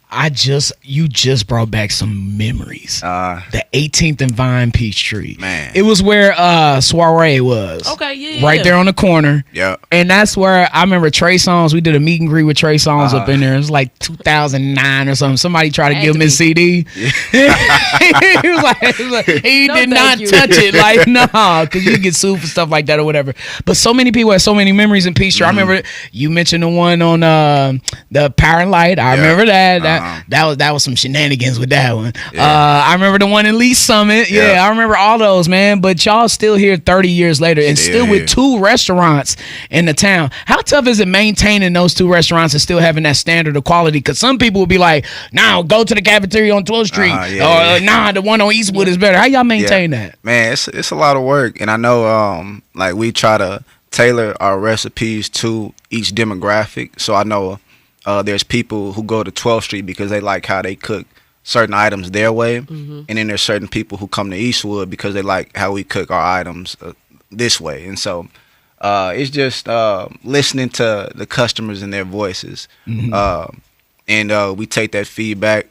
you just brought back some memories. The 18th and Vine Peachtree. Man. It was where Soiree was. Okay, yeah. Right there on the corner. Yeah. And that's where I remember Trey Songz. We did a meet and greet with Trey Songz up in there. It was like 2009 or something. Somebody tried to give him his CD. Yeah. he was like he did not touch it. Like, nah, because you get sued for stuff like that or whatever. But so many people have so many memories in Peachtree. I remember you mentioned the one on the Power and Light. I remember that. That was some shenanigans with that one. I remember the one in Lee Summit. Yeah, I remember all those, man. But y'all still here 30 years later and still with 2 restaurants in the town. How tough is it maintaining those 2 restaurants and still having that standard of quality? Because some people will be like, nah, go to the cafeteria on 12th Street. Nah, the one on Eastwood is better. How y'all maintain that? Man, it's a lot of work. And I know like we try to tailor our recipes to each demographic. So I know there's people who go to 12th Street because they like how they cook certain items their way. And then there's certain people who come to Eastwood because they like how we cook our items this way. And so it's just listening to the customers and their voices. And we take that feedback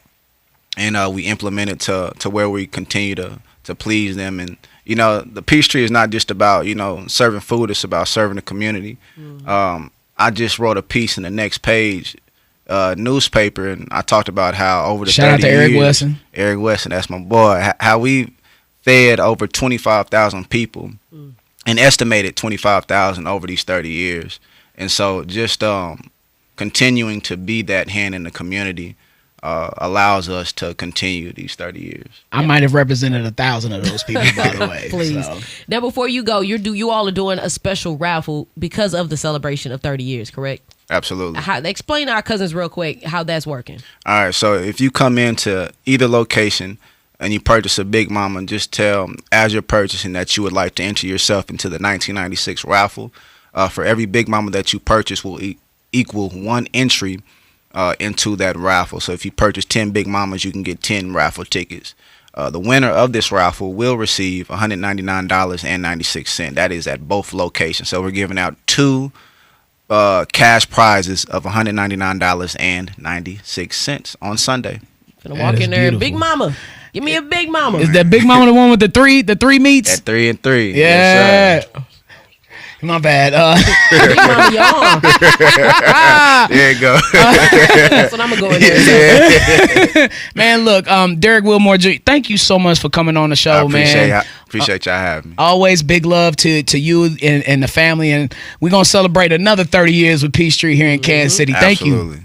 and we implement it to where we continue to please them. And, the Peachtree is not just about, serving food. It's about serving the community. I just wrote a piece in the Next Page newspaper, and I talked about how over the shout 30 out to Eric years, Wesson. Eric Wesson, that's my boy. How we fed over 25,000 people, and estimated 25,000 over these 30 years. And so just continuing to be that hand in the community allows us to continue these 30 years. I might have represented 1,000 of those people, by the way. Please. So. Now, before you go, you all are doing a special raffle because of the celebration of 30 years, correct? Absolutely. Explain to our cousins real quick how that's working. All right, so if you come into either location and you purchase a Big Mama, just tell as you're purchasing that you would like to enter yourself into the 1996 raffle. For every Big Mama that you purchase will equal 1 entry into that raffle. So if you purchase 10 Big Mamas, you can get 10 raffle tickets. The winner of this raffle will receive $199.96. That is at both locations. So we're giving out two cash prizes of $199.96 on Sunday. Gonna walk in there, Big Mama. Give me a Big Mama. Is that Big Mama the one with the three meats? At 3 and 3. Yeah. Yes, My bad. Big Mama, your arm. there you go. That's what I'm gonna go in there. Man, look, Derek Wilmore Jr., thank you so much for coming on the show, man. Appreciate y'all having me. Always big love to you and the family, and we're gonna celebrate another 30 years with Peachtree here in Kansas City. Thank Absolutely. you.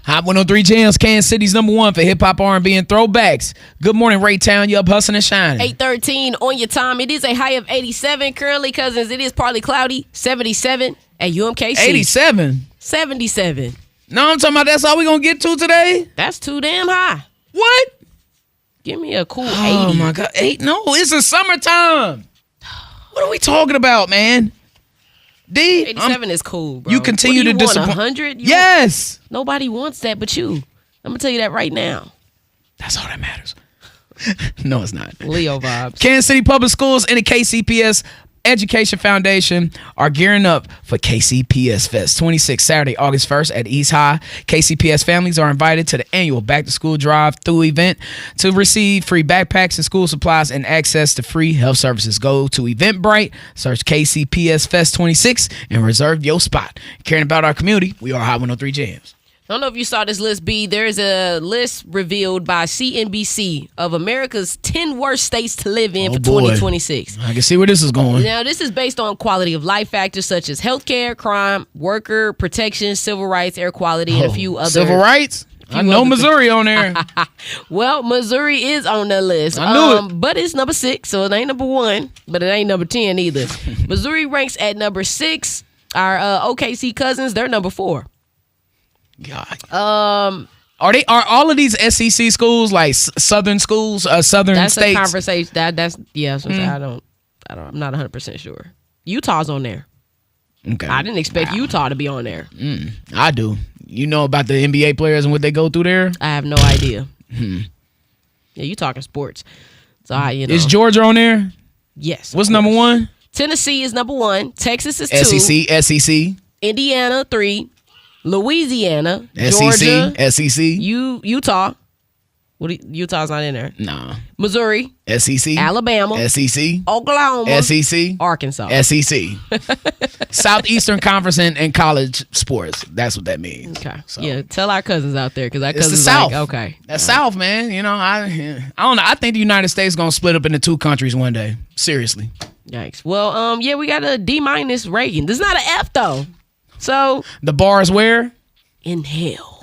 Hot 103 Jams, Kansas City's #1 for hip hop, R&B, and throwbacks. Good morning, Raytown. You up hustling and shining. 8:13 on your time. It is a high of 87 currently, cousins. It is partly cloudy. 77 at UMKC. 87. 77. No, I'm talking about that's all we gonna get to today. That's too damn high. What? Give me a cool 80. Oh my God, 8? No, it's the summertime. What are we talking about, man? D, 87 is cool, bro. You continue to disappoint. 100? Yes. Nobody wants that but you. I'm gonna tell you that right now. That's all that matters. No, it's not. Leo vibes. Kansas City Public Schools and the KCPS Education Foundation are gearing up for KCPS Fest 26 Saturday, August 1st at East High. KCPS families are invited to the annual Back to School Drive-Through event to receive free backpacks and school supplies and access to free health services. Go to Eventbrite, search KCPS Fest 26, and reserve your spot. Caring about our community, we are Hot 103 Jams. I don't know if you saw this list, B. There's a list revealed by CNBC of America's 10 worst states to live in for 2026. I can see where this is going. Now, this is based on quality of life factors such as healthcare, crime, worker protection, civil rights, air quality, and a few other. Civil rights? I know Missouri on there. Well, Missouri is on the list. I knew it. But it's number 6, so it ain't number 1, but it ain't number 10 either. Missouri ranks at number 6. Our OKC cousins, they're number 4. God. Are all of these SEC schools like Southern schools, Southern that's states? That's a conversation. That's yeah. So I'm not 100% sure. Utah's on there. Okay. I didn't expect Utah to be on there. I do. You know about the NBA players and what they go through there? I have no idea. Yeah, you talking sports. So Is Georgia on there? Yes. What's number 1? Tennessee is number 1. Texas is 2. SEC. Indiana 3. Louisiana, SEC, Georgia, SEC, Utah. Utah's not in there. Nah. Missouri, SEC, Alabama, SEC, Oklahoma, SEC, Arkansas, SEC. Southeastern Conference and college sports. That's what that means. Okay. So. Yeah, tell our cousins out there because our it's cousins the South. like, okay. That's South, man. You know, I don't know. I think the United States is gonna split up into 2 countries one day. Seriously. Yikes. Well, yeah, we got a D- rating. This is not an F though. So the bar is where? In hell.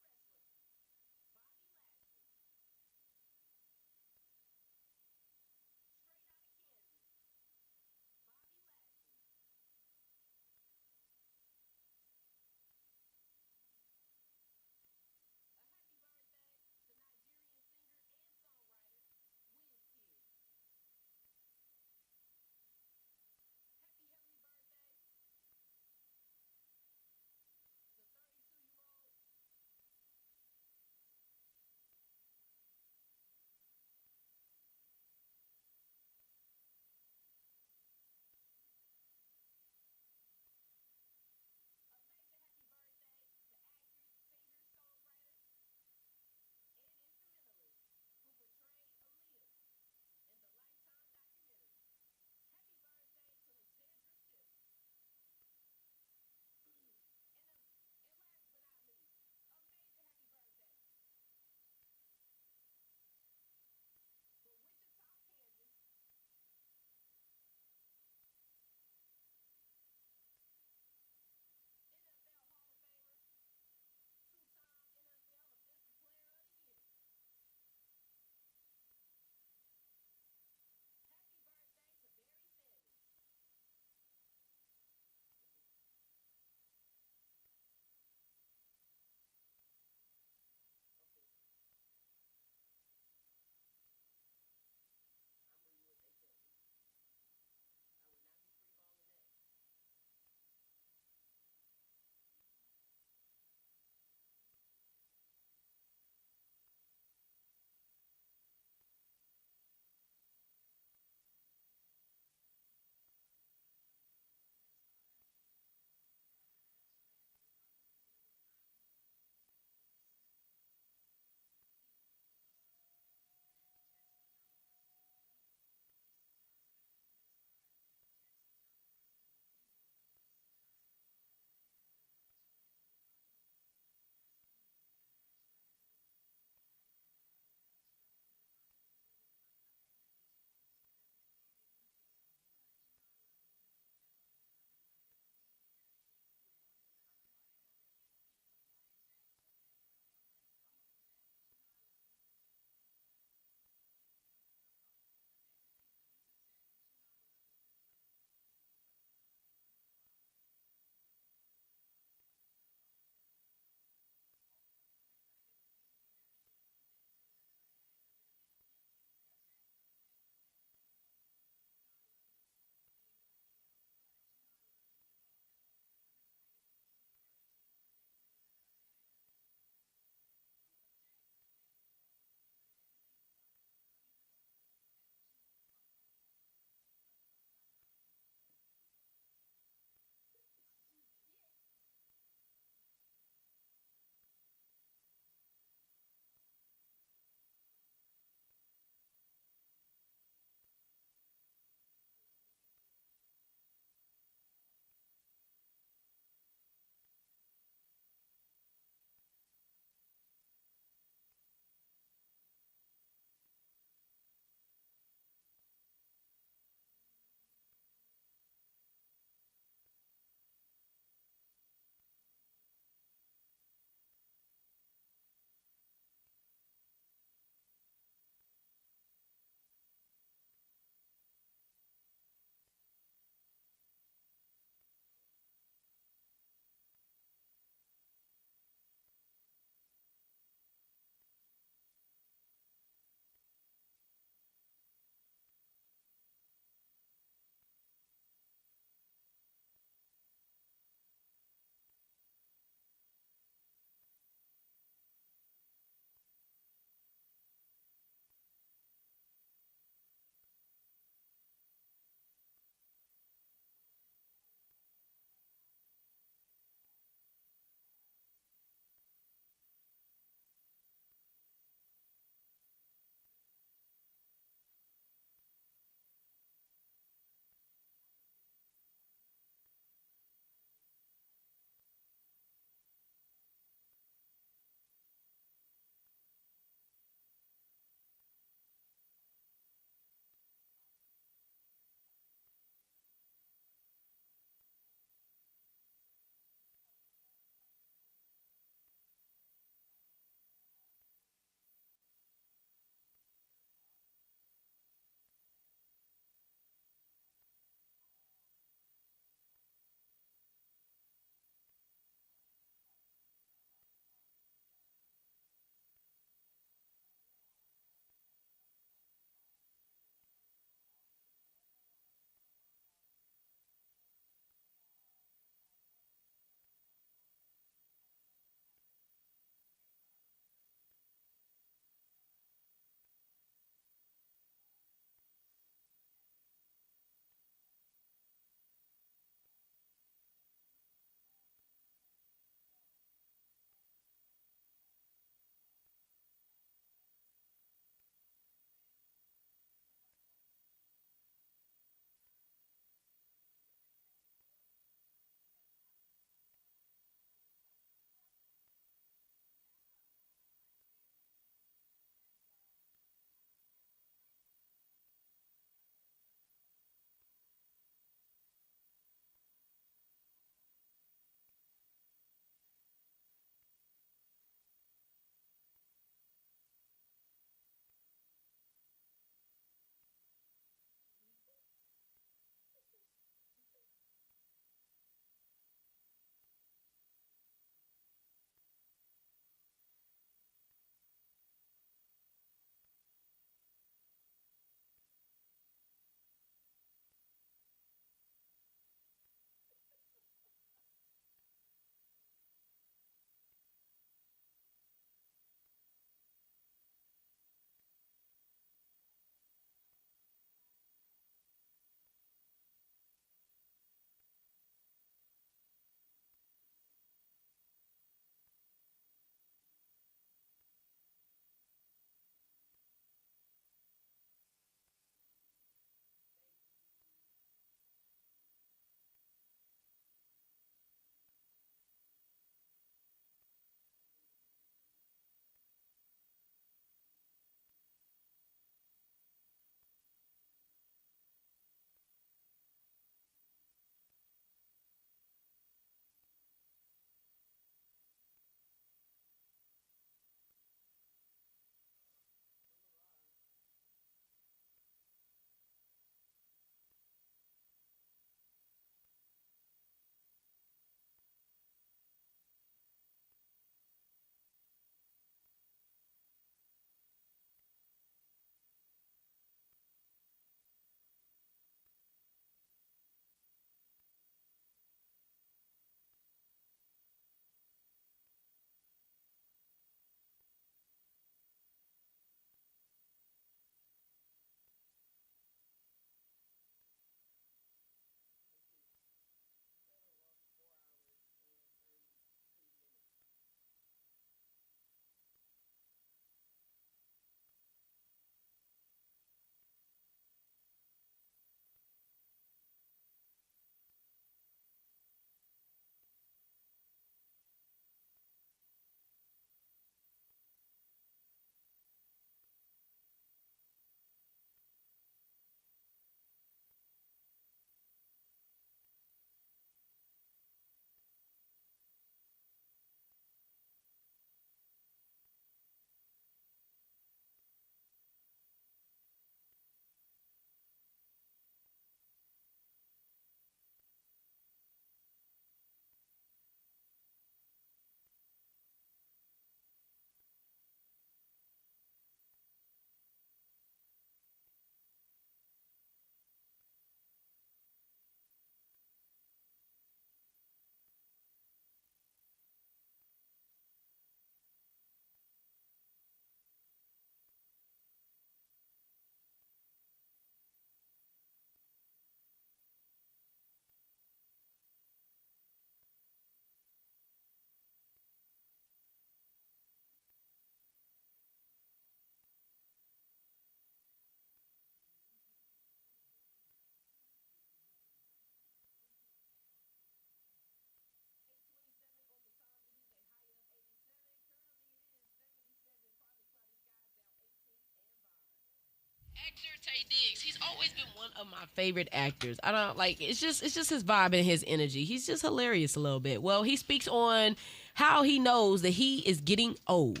always been one of my favorite actors. I don't like it's just his vibe and his energy. He's just hilarious a little bit. Well, he speaks on how he knows that he is getting old.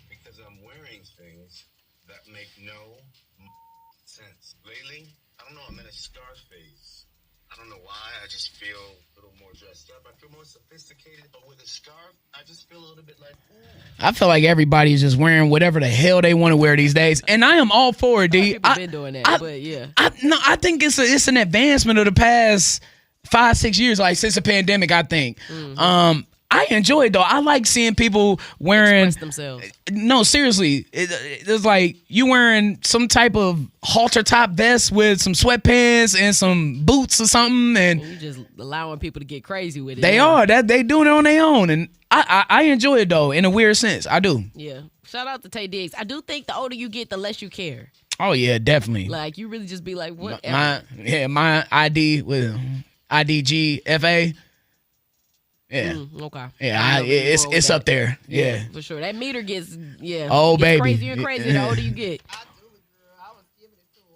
Because I'm wearing things that make no sense. Lately, I don't know, I'm in a scar phase. I don't know why, I just feel a little more dressed up. I feel more sophisticated, but with a scarf, I just feel a little bit like, ooh. I feel like everybody's just wearing whatever the hell they want to wear these days, and I am all for it, D. People been doing that, but yeah. I think it's an advancement of the past 5-6 years, like since the pandemic. I think. I enjoy it though. I like seeing people wearing Express themselves. No, seriously, it's like you wearing some type of halter top vest with some sweatpants and some boots or something, and You just allowing people to get crazy with it. they now. are that they doing it on their own, and I enjoy it though in a weird sense. I do. Yeah. Shout out to Tay Diggs. I do think the older you get, the less you care. Oh yeah, definitely. Like you really just be like, what? My ID with IDGFA. Yeah. Okay. Yeah, I know where you're going with it's that. up there. Yeah. For sure. That meter gets Oh, gets baby. crazier and crazier the older you get.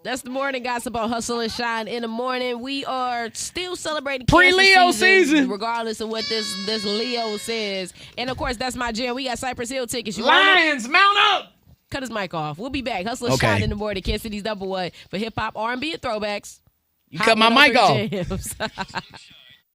That's the morning gossip on Hustle and Shine in the morning. We are still celebrating Pre-Leo Cancer season. regardless of what this Leo says. And of course, that's my jam. We got Cypress Hill tickets. You want them? Lions, mount up. Cut his mic off. We'll be back. Hustle and Okay. Shine in the morning. Kansas City's #1 for hip hop, R&B, and throwbacks. You cut my mic off. Hot 103 Jams.